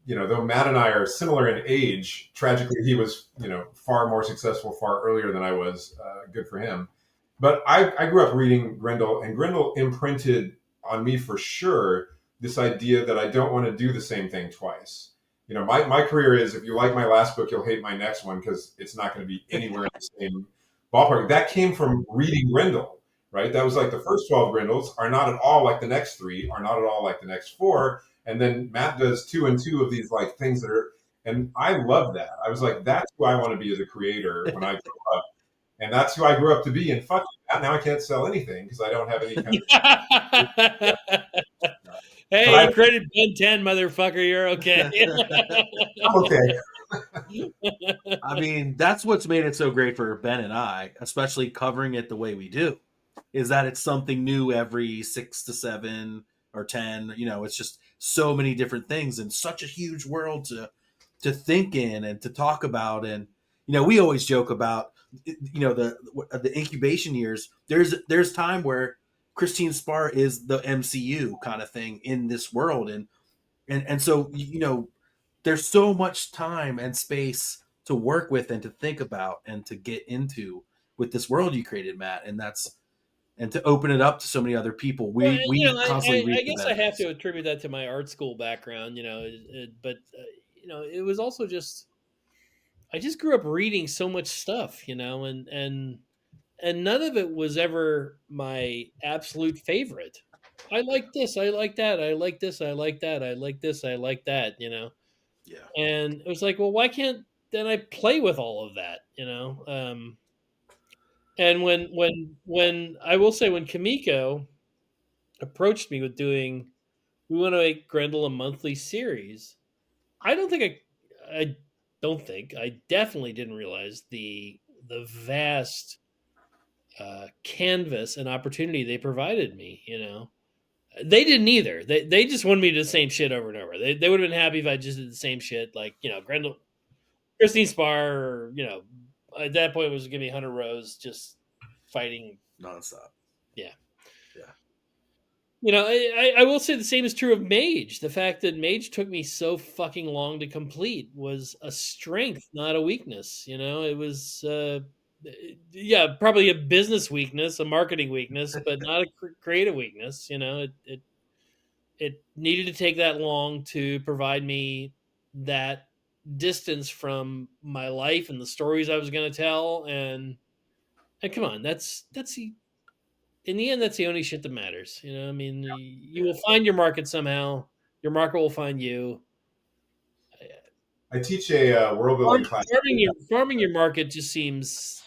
though Matt and I are similar in age, tragically he was far more successful far earlier than I was. Good for him. But I grew up reading Grendel, and Grendel imprinted on me for sure this idea that I don't want to do the same thing twice. My career is, if you like my last book, you'll hate my next one, because it's not going to be anywhere in the same ballpark. That came from reading Grendel, right? That was like the first 12 Grendels are not at all like the next 3, are not at all like the next 4. And then Matt does 2 and 2 of these things that are, and I love that. I was like, that's who I want to be as a creator when I grow up. And that's who I grew up to be. And fuck that, now I can't sell anything because I don't have any kind of... Hey, you created Ben 10, motherfucker. You're okay. I'm okay. I mean, that's what's made it so great for Ben and I, especially covering it the way we do, is that it's something new every 6 to 7 or 10. It's just so many different things, and such a huge world to think in and to talk about. And we always joke about the incubation years. There's time where Christine Spar is the MCU kind of thing in this world, and so there's so much time and space to work with and to think about and to get into with this world you created, Matt, and to open it up to so many other people. We constantly read. I guess I have to attribute that to my art school background, but it was also just, I just grew up reading so much stuff, and none of it was ever my absolute favorite. I like this, I like that, I like this, I like that, I like this, I like that, Yeah. And it was like, well, why can't then I play with all of that, And when I will say, when Kimiko approached me with we want to make Grendel a monthly series, I definitely didn't realize the vast canvas and opportunity they provided me. They didn't either. They just wanted me to do the same shit over and over. They would have been happy if I just did the same shit, like Christine Spar, or at that point it was gonna be Hunter Rose just fighting nonstop. Yeah. Yeah. I will say the same is true of Mage. The fact that Mage took me so fucking long to complete was a strength, not a weakness. It was, probably a business weakness, a marketing weakness, but not a creative weakness. It needed to take that long to provide me that distance from my life and the stories I was going to tell. And come on, that's in the end, that's the only shit that matters. You will find your market somehow. Your market will find you. I teach a world building class. Farming your market just seems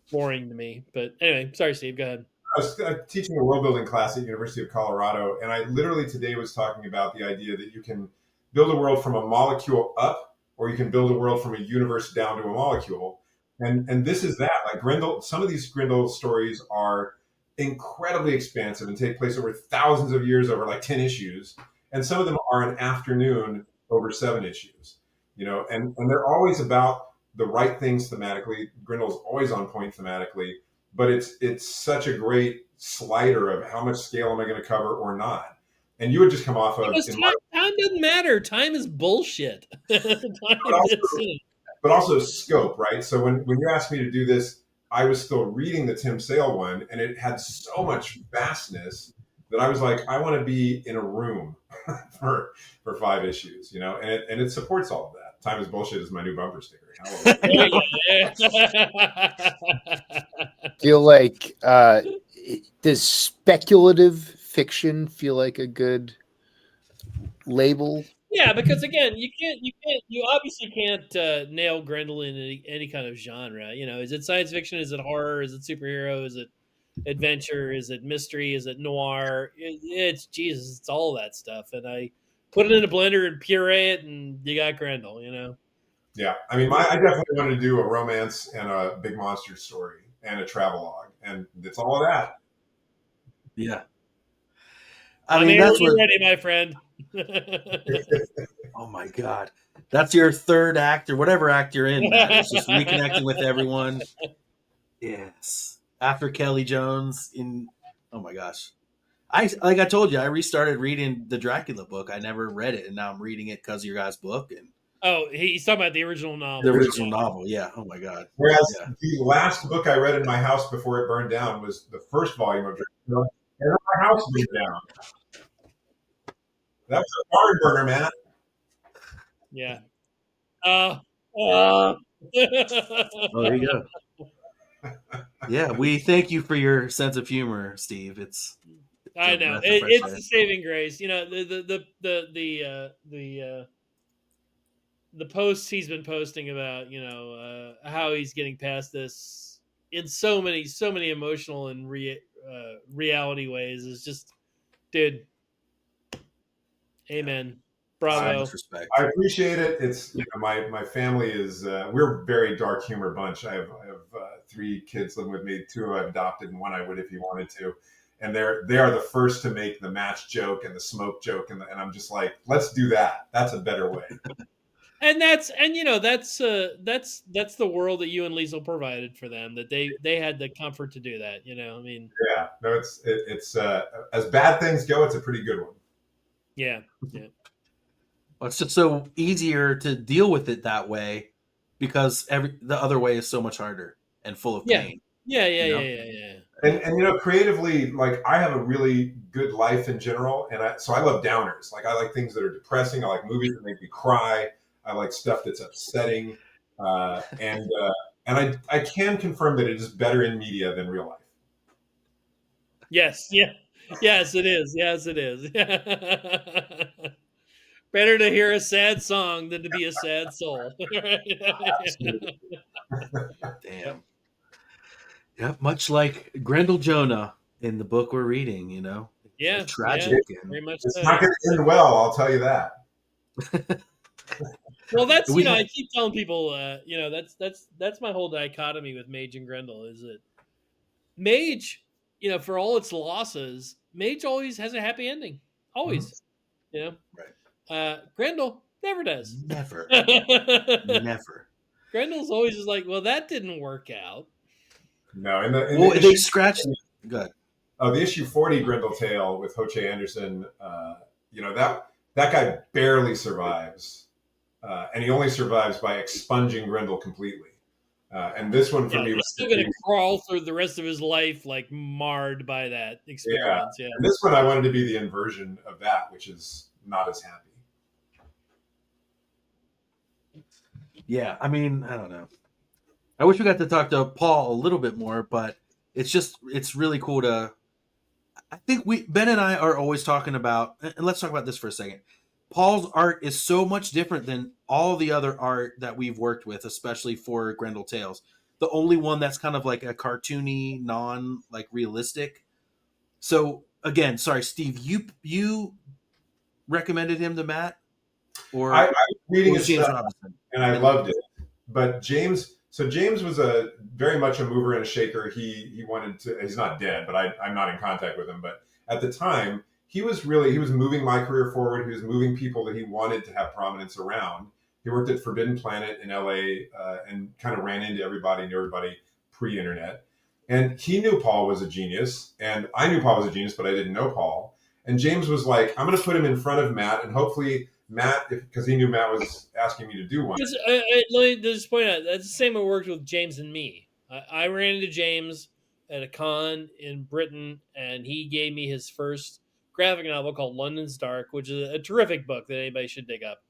boring to me. But anyway, sorry, Steve. Go ahead. I was teaching a world building class at University of Colorado, and I literally today was talking about the idea that you can build a world from a molecule up, or you can build a world from a universe down to a molecule. And this is that. Like Grendel, some of these Grendel stories are incredibly expansive and take place over thousands of years, over like 10 issues. And some of them are an afternoon over 7 issues, and they're always about the right things thematically. Grendel's always on point thematically, but it's such a great slider of how much scale am I going to cover or not. And you would just come off of time doesn't matter. Time is bullshit. But also scope, right? So when you asked me to do this, I was still reading the Tim Sale one, and it had so much vastness that I was like, I want to be in a room for 5 issues, and it supports all of that. Time is bullshit is my new bumper sticker. Feel like does speculative fiction feel like a good label? Yeah, because again, you obviously can't nail Grendel in any kind of genre. Is it science fiction? Is it horror? Is it superhero? Is it adventure? Is it mystery? Is it noir? It's Jesus. It's all that stuff. And I put it in a blender and puree it, and you got Grendel. Yeah, I mean, I definitely wanted to do a romance and a big monster story and a travelogue, and it's all of that. Yeah. I mean, that's what... ready, my friend. Oh my God. That's your third act or whatever act you're in, Matt. It's just reconnecting with everyone. Yes. After Kelly Jones oh my gosh. Like I told you, I restarted reading the Dracula book. I never read it, and now I'm reading it because of your guys' book. And he's talking about the original novel. The original novel, yeah. Oh my God. Whereas the last book I read in my house before it burned down was the first volume of Dracula, and my house burned down. That was a barn burner, man. Yeah. Oh, there you go. Yeah, we thank you for your sense of humor, Steve. I know it's the saving grace. The posts he's been posting about, how he's getting past this in so many emotional and reality ways is just, dude. Amen. Bravo. I appreciate it. It's my family is we're a very dark humor bunch. I have 3 kids living with me. 2 I've adopted, and 1 I would if he wanted to. And they are the first to make the match joke and the smoke joke, and I'm just like, let's do that. That's a better way. And that's the world that you and Liesl provided for them. That they had the comfort to do that. I mean. Yeah. No, it's as bad things go, it's a pretty good one. Yeah. Yeah. Well, it's just so easier to deal with it that way because the other way is so much harder and full of pain. Yeah. And creatively, like I have a really good life in general, and so I love downers. Like I like things that are depressing. I like movies that make me cry. I like stuff that's upsetting, and I can confirm that it is better in media than real life. Yes. Yeah. Yes, it is. Yes, it is. Better to hear a sad song than to be a sad soul. Damn. Yeah, much like Grendel Jonah in the book we're reading, Yeah. It's tragic. Yeah, very much it's not going to end well, I'll tell you that. Well, that's I keep telling people, that's my whole dichotomy with Mage and Grendel is that Mage, for all its losses, Mage always has a happy ending. Always, Right. Grendel never does. Never. Grendel's always just like, well, that didn't work out. No, They scratched. Good. Oh, the issue 40 Grendel Tale with Ho Che Anderson. That guy barely survives, and he only survives by expunging Grendel completely. And this one for me was still going to crawl through the rest of his life, like marred by that experience. Yeah. And this one I wanted to be the inversion of that, which is not as happy. Yeah, I mean, I don't know. I wish we got to talk to Paul a little bit more, but it's really cool to. I think Ben and I are always talking about, and let's talk about this for a second. Paul's art is so much different than all the other art that we've worked with, especially for Grendel Tales. The only one that's kind of like a cartoony, like realistic. So again, sorry, Steve, you recommended him to Matt, or I was reading his James stuff, Robinson, and I loved it. But James was a very much a mover and a shaker. He wanted to. He's not dead, but I'm not in contact with him. But at the time, he was moving my career forward. He was moving people that he wanted to have prominence around. He worked at Forbidden Planet in LA and kind of ran into everybody, knew everybody pre-internet. And he knew Paul was a genius, and I knew Paul was a genius, but I didn't know Paul. And James was like, I'm going to put him in front of Matt, and hopefully Matt, because he knew Matt was asking me to do one. Let me just point out, that's the same way it worked with James and me. I ran into James at a con in Britain, and he gave me his first graphic novel called London's Dark, which is a terrific book that anybody should dig up.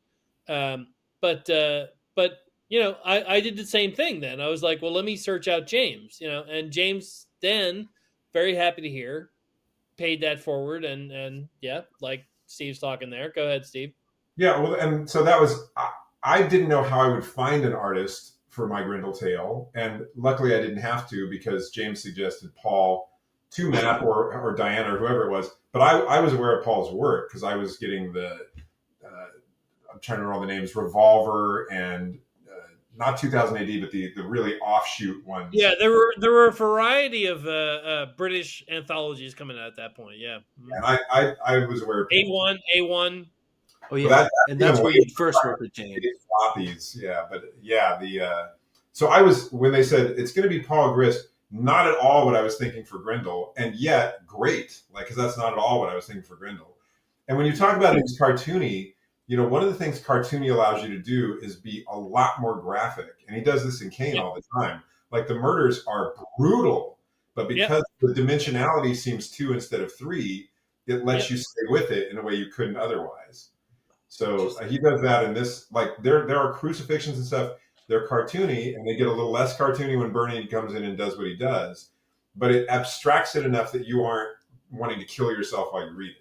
But I did the same thing then. I was like, well, let me search out James, and James then, very happy to hear, paid that forward, and yeah, like Steve's talking there. Go ahead, Steve. Yeah, well, and so that was, I didn't know how I would find an artist for my Grendel Tale, and luckily I didn't have to because James suggested Paul to Matt or Diana or whoever it was. But I was aware of Paul's work because I was getting I'm trying to remember all the names, Revolver and not 2000 AD, but the really offshoot ones. Yeah, there were a variety of British anthologies coming out at that point. Yeah, and I was aware of A1. Oh yeah, and that's where you first worked with James. Floppies, yeah, but yeah, so I was, when they said it's going to be Paul Grist, not at all what I was thinking for Grendel, and yet great, because that's not at all what I was thinking for Grendel. And when you talk about it as cartoony, one of the things cartoony allows you to do is be a lot more graphic, and he does this in Kane all the time. Like the murders are brutal, but because the dimensionality seems 2 instead of 3, it lets you stay with it in a way you couldn't otherwise. So he does that in this, like there are crucifixions and stuff. They're cartoony, and they get a little less cartoony when Bernie comes in and does what he does. But it abstracts it enough that you aren't wanting to kill yourself while you read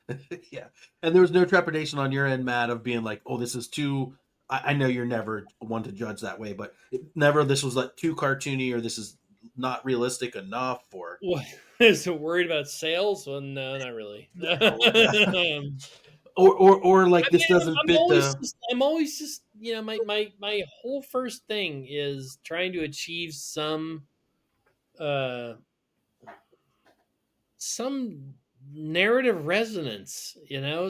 it. Yeah, and there was no trepidation on your end, Matt, of being like, "Oh, this is too." I know you're never one to judge that way, but this was like too cartoony, or this is not realistic enough, or. What? Is it worried about sales? Well, no, not really. Or like this doesn't fit. I'm always just my whole first thing is trying to achieve some narrative resonance,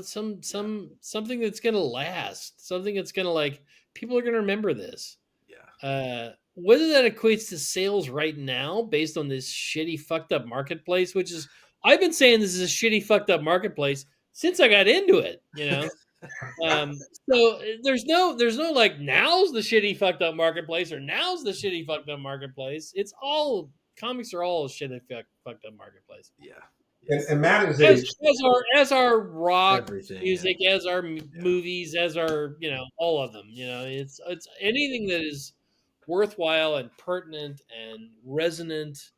something that's gonna last, something that's gonna people are gonna remember this. Yeah. Whether that equates to sales right now based on this shitty fucked up marketplace, which is, I've been saying this is a shitty fucked up marketplace since I got into it, so there's no like, now's the shitty fucked up marketplace or now's the shitty fucked up marketplace. It's all, comics are all a shitty fucked up marketplace. Yeah. And Matt is as our rock everything, music, as our movies, as our all of them. It's anything that is worthwhile and pertinent and resonant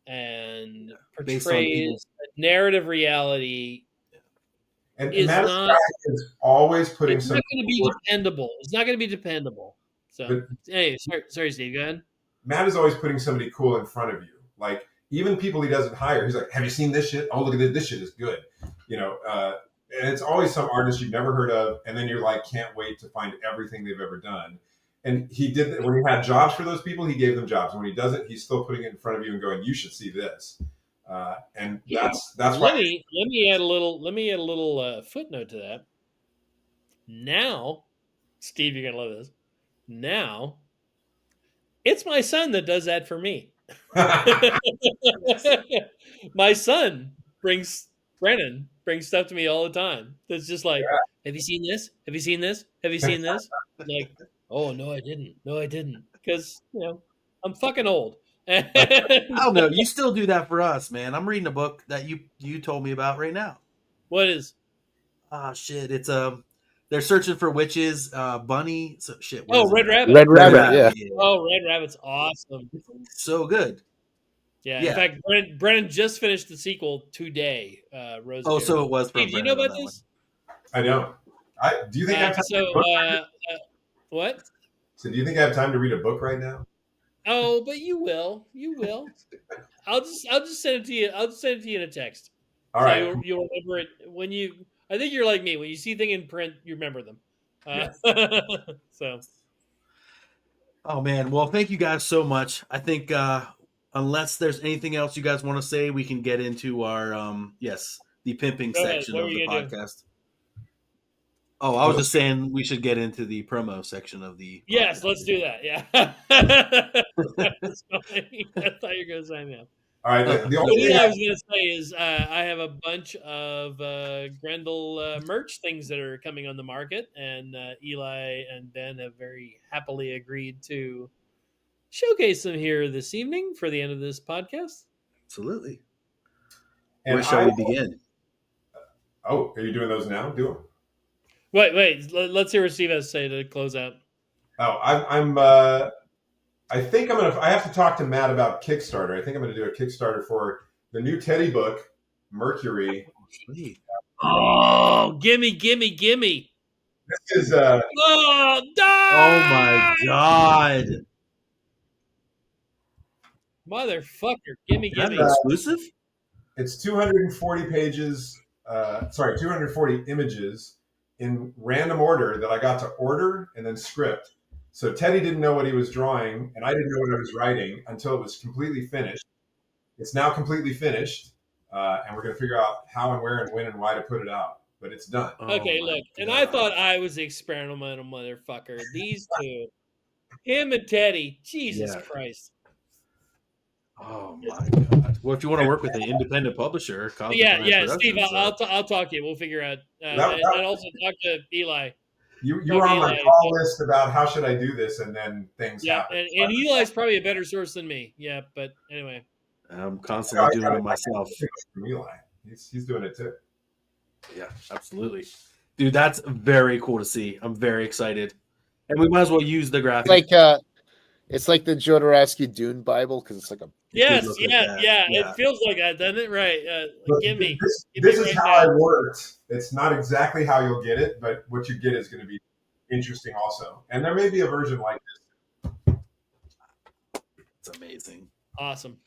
and portrays a narrative reality. And Matt is always putting it's not going to be dependable. It's not going to be dependable. So, hey, sorry, Steve, go ahead. Matt is always putting somebody cool in front of you. Like, even people he doesn't hire, he's like, "Have you seen this shit? Oh, look at this. This shit is good." And it's always some artist you've never heard of, and then you're like, can't wait to find everything they've ever done. And he did, when he had jobs for those people, he gave them jobs. When he doesn't, he's still putting it in front of you and going, you should see this. And that's let why. me add a little footnote to that. Now, Steve, you're gonna love this. Now, it's my son that does that for me. My son Brennan brings stuff to me all the time. That's just like, have you seen this? Have you seen this? Have you seen this? Like, oh no, I didn't. No, I didn't. Because I'm fucking old. I don't know. You still do that for us, man. I'm reading a book that you told me about right now. What is? Ah, shit. It's they're searching for witches. Bunny. So, shit. Oh, Red Rabbit. Red Rabbit, yeah. Oh, Red Rabbit's awesome. So good. Yeah. In fact, Brennan just finished the sequel today. Rose. Oh, so it was from. Steve, do you know about this? I don't. Do you think I have time to read a book right now? What? So do you think I have time to read a book right now? Oh, but you will. You will. I'll just send it to you. I'll just send it to you in a text. All right. You'll remember it when you. I think you're like me. When you see things in print, you remember them. Yes. So. Oh man. Well, thank you guys so much. I think unless there's anything else you guys want to say, we can get into our the pimping section of the podcast. Oh, I was just saying we should get into the promo section of the podcast. Yes, let's do that. Yeah. I thought you were going to sign me up. All right. The only thing I was going to say is I have a bunch of Grendel merch things that are coming on the market, and Eli and Ben have very happily agreed to showcase them here this evening for the end of this podcast. Absolutely. And where shall we begin? Oh, are you doing those now? Do them. Wait. Let's hear what Steve has to say to close out. Oh, I think I have to talk to Matt about Kickstarter. I think I'm going to do a Kickstarter for the new Teddy book, Mercury. Oh, gimme. This is oh my God. Motherfucker, gimme. Exclusive? It's 240 pages, 240 images in random order that I got to order and then script. So Teddy didn't know what he was drawing, and I didn't know what I was writing until it was completely finished. It's now completely finished, and we're going to figure out how and where and when and why to put it out. But it's done. Okay, look, and I thought I was the experimental motherfucker. These two, him and Teddy, Jesus Christ. Oh my God! Well, if you want to work with an independent publisher, Steve, I'll talk to you. We'll figure out, and also talk to Eli. You were on my call list about how should I do this, and then things happen. And Eli's probably a better source than me. Yeah, but anyway, I'm constantly doing it myself. From Eli, he's doing it too. Yeah, absolutely, dude. That's very cool to see. I'm very excited, and we might as well use the graphic. It's like the Jodorowsky Dune Bible because it's like a. Yes, yeah. It feels like that, doesn't it? Right. Give me. This is how I worked. It's not exactly how you'll get it, but what you get is going to be interesting also. And there may be a version like this. It's amazing. Awesome.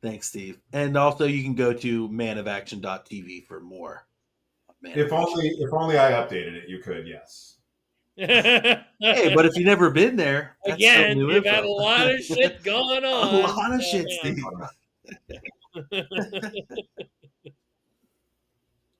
Thanks, Steve. And also you can go to manofaction.tv for more. If only I updated it, you could, yes. Hey, but if you've never been there, again, you've had a lot of shit going on. A lot of shit, Steve.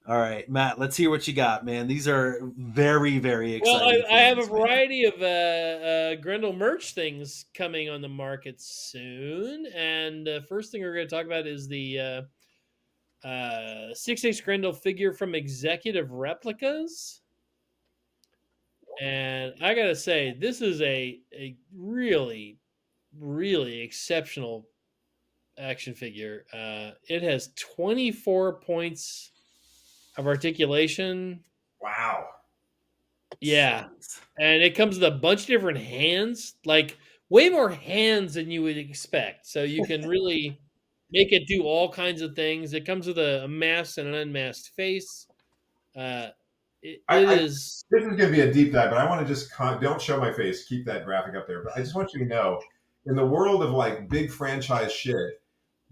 All right, Matt, let's hear what you got, man. These are very, very exciting. Well, I have a variety of Grendel merch things coming on the market soon. And first thing we're going to talk about is the 6/8 Grendel figure from Executive Replicas. And I got to say, this is a really, really exceptional action figure. It has 24 points of articulation. Wow. Yeah. And it comes with a bunch of different hands, like way more hands than you would expect. So you can really make it do all kinds of things. It comes with a masked and an unmasked face. This is going to be a deep dive, but I want to just don't show my face. Keep that graphic up there. But I just want you to know, in the world of like big franchise shit,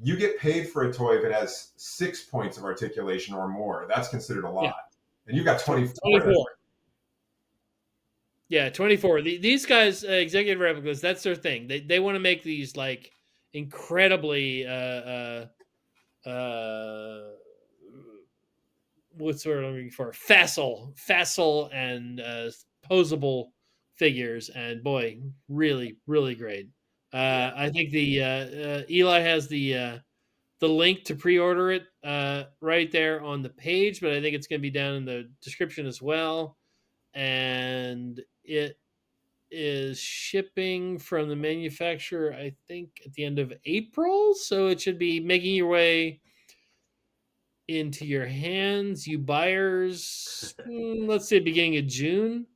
you get paid for a toy if it has 6 points of articulation or more. That's considered a lot. And you got 24. Yeah, 24. These guys, executive replicas, that's their thing. They want to make these like incredibly what's the word I'm looking for? Facile and posable figures, and boy, really, really great. I think the Eli has the link to pre-order it right there on the page, but I think it's going to be down in the description as well. And it is shipping from the manufacturer, I think, at the end of April, so it should be making your way into your hands, you buyers. Let's say beginning of June.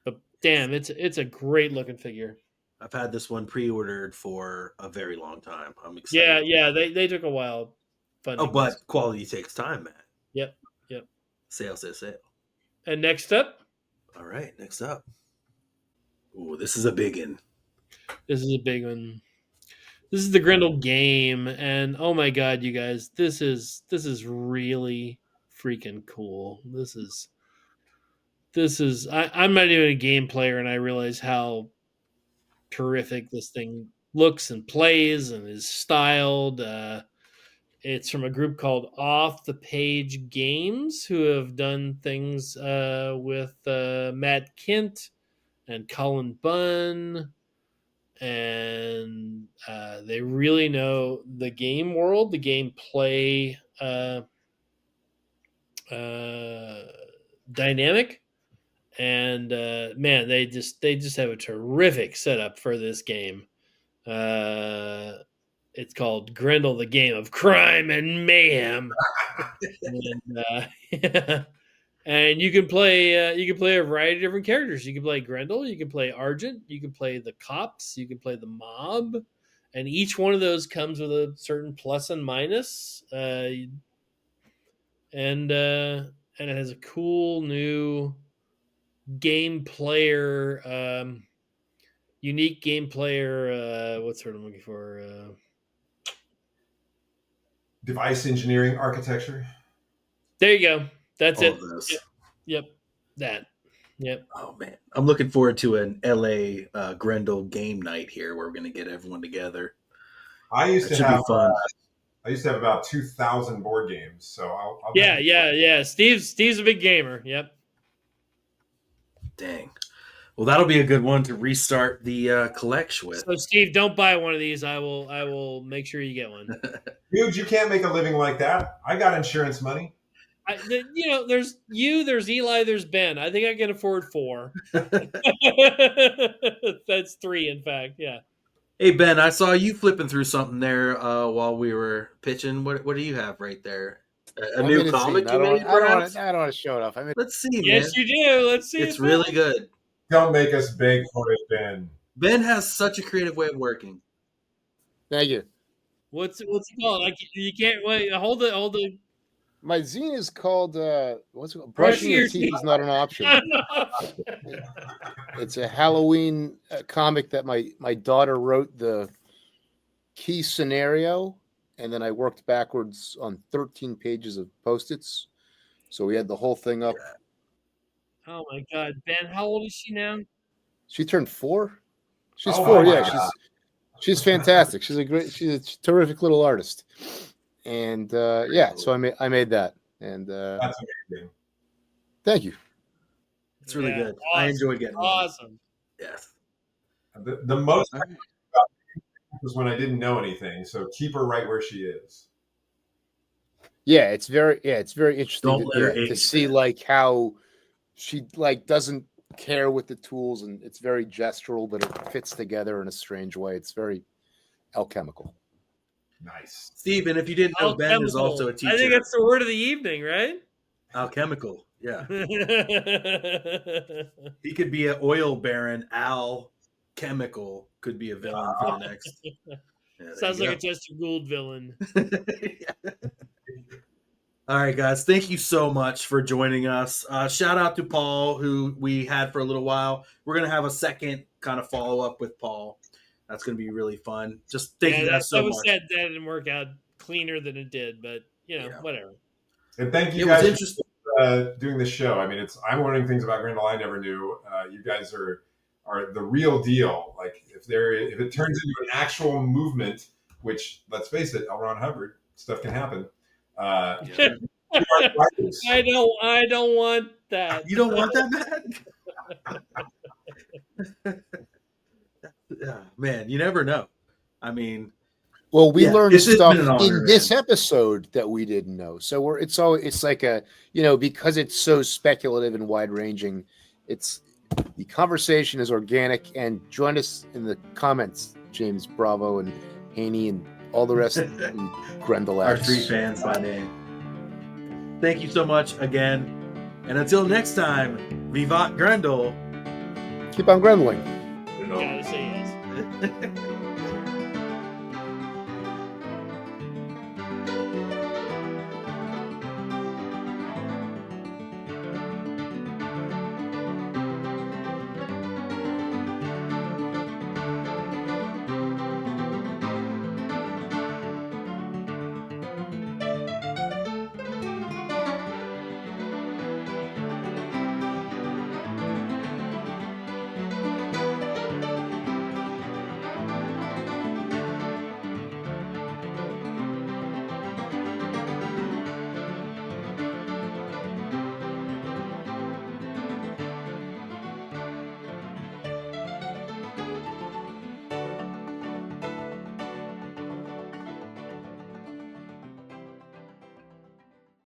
But damn, it's a great looking figure. I've had this one pre-ordered for a very long time. I'm Yeah, excited. yeah, they took a while funding Oh, but this. quality takes time, man. Yep. Sale, sale, sale. And next up, All right, next up. Ooh, this is a big one. this is a big one. This is the Grendel game, and oh my god, you guys, this is really freaking cool. I'm not even a game player, and I realize how terrific this thing looks and plays and is styled. It's from a group called Off the Page Games, who have done things with Matt Kint and Colin Bunn, and they really know the game world, the gameplay dynamic, and man, they just have a terrific setup for this game. It's called Grendel, the Game of Crime and Mayhem, and, and you can play a variety of different characters. You can play Grendel, you can play Argent, you can play the cops, you can play the mob, and each one of those comes with a certain plus and minus. And it has a cool new game player, unique game player. What's the word I'm looking for? Device engineering architecture. There you go. That's All it. of those. Yep. That. Yep. Oh man, I'm looking forward to an LA Grendel game night here, where we're gonna get everyone together. I used That to should be have fun. I used to have about 2,000 board games, so I'll Yeah. Steve's a big gamer. Yep. Dang. Well, that'll be a good one to restart the collection with. So Steve, don't buy one of these. I will make sure you get one. Dude, you can't make a living like that. I got insurance money. There's Eli, there's Ben. I think I can afford 4. That's 3, in fact. Yeah. Hey Ben, I saw you flipping through something there while we were pitching. What do you have right there? A new comic you made, perhaps? I don't want to show it off. Let's see, man. Yes, you do. Let's see. It's really good. Don't make us beg for it, Ben. Ben has such a creative way of working. Thank you. What's it called? You can't wait. Hold it. My zine is called what's it called? Brushing Brushing Your Your Teeth is Not an Option. It's a Halloween comic that my daughter wrote the key scenario, and then I worked backwards on 13 pages of Post-its. So we had the whole thing up. Oh my God, Ben! How old is she now? She turned 4. She's Oh 4. my Yeah, God. she's fantastic. She's a terrific little artist. And so I made that. And That's amazing. thank you. It's really Yeah, good. awesome. I enjoy getting it. Awesome. Yes. The most All right. was when I didn't know anything. So keep her right where she is. Yeah, it's very interesting Don't let her to age, see man. like how she like doesn't care with the tools, and it's very gestural, but it fits together in a strange way. It's very alchemical. Nice. Steve, and if you didn't know, Ben is also a teacher. I think that's the word of the evening, right? Alchemical. Yeah. He could be an oil baron. Al Chemical could be a villain for the next. Yeah, there Sounds you like a Chester Gould villain. go. All right, guys. Thank you so much for joining us. Shout out to Paul, who we had for a little while. We're going to have a second kind of follow up with Paul. That's going to be really fun. Just thank you guys so I was much. sad that didn't work out cleaner than it did, but Yeah. whatever. And thank you It was guys interesting. doing this show. I mean, I'm learning things about Grendel I never knew. You guys are the real deal. Like if it turns into an actual movement, which let's face it, L. Ron Hubbard, stuff can happen. I don't want that. You don't want that, Matt? Man, you never know. I mean, well, we learned it's stuff been an honor, in this man. episode that we didn't know. So it's like a, because it's so speculative and wide ranging, the conversation is organic. And join us in the comments, James Bravo and Haney and all the rest of Grendel. Our 3 fans by name. Thank you so much again. And until next time, Vivat Grendel. Keep on Grendeling. Gotta say yes.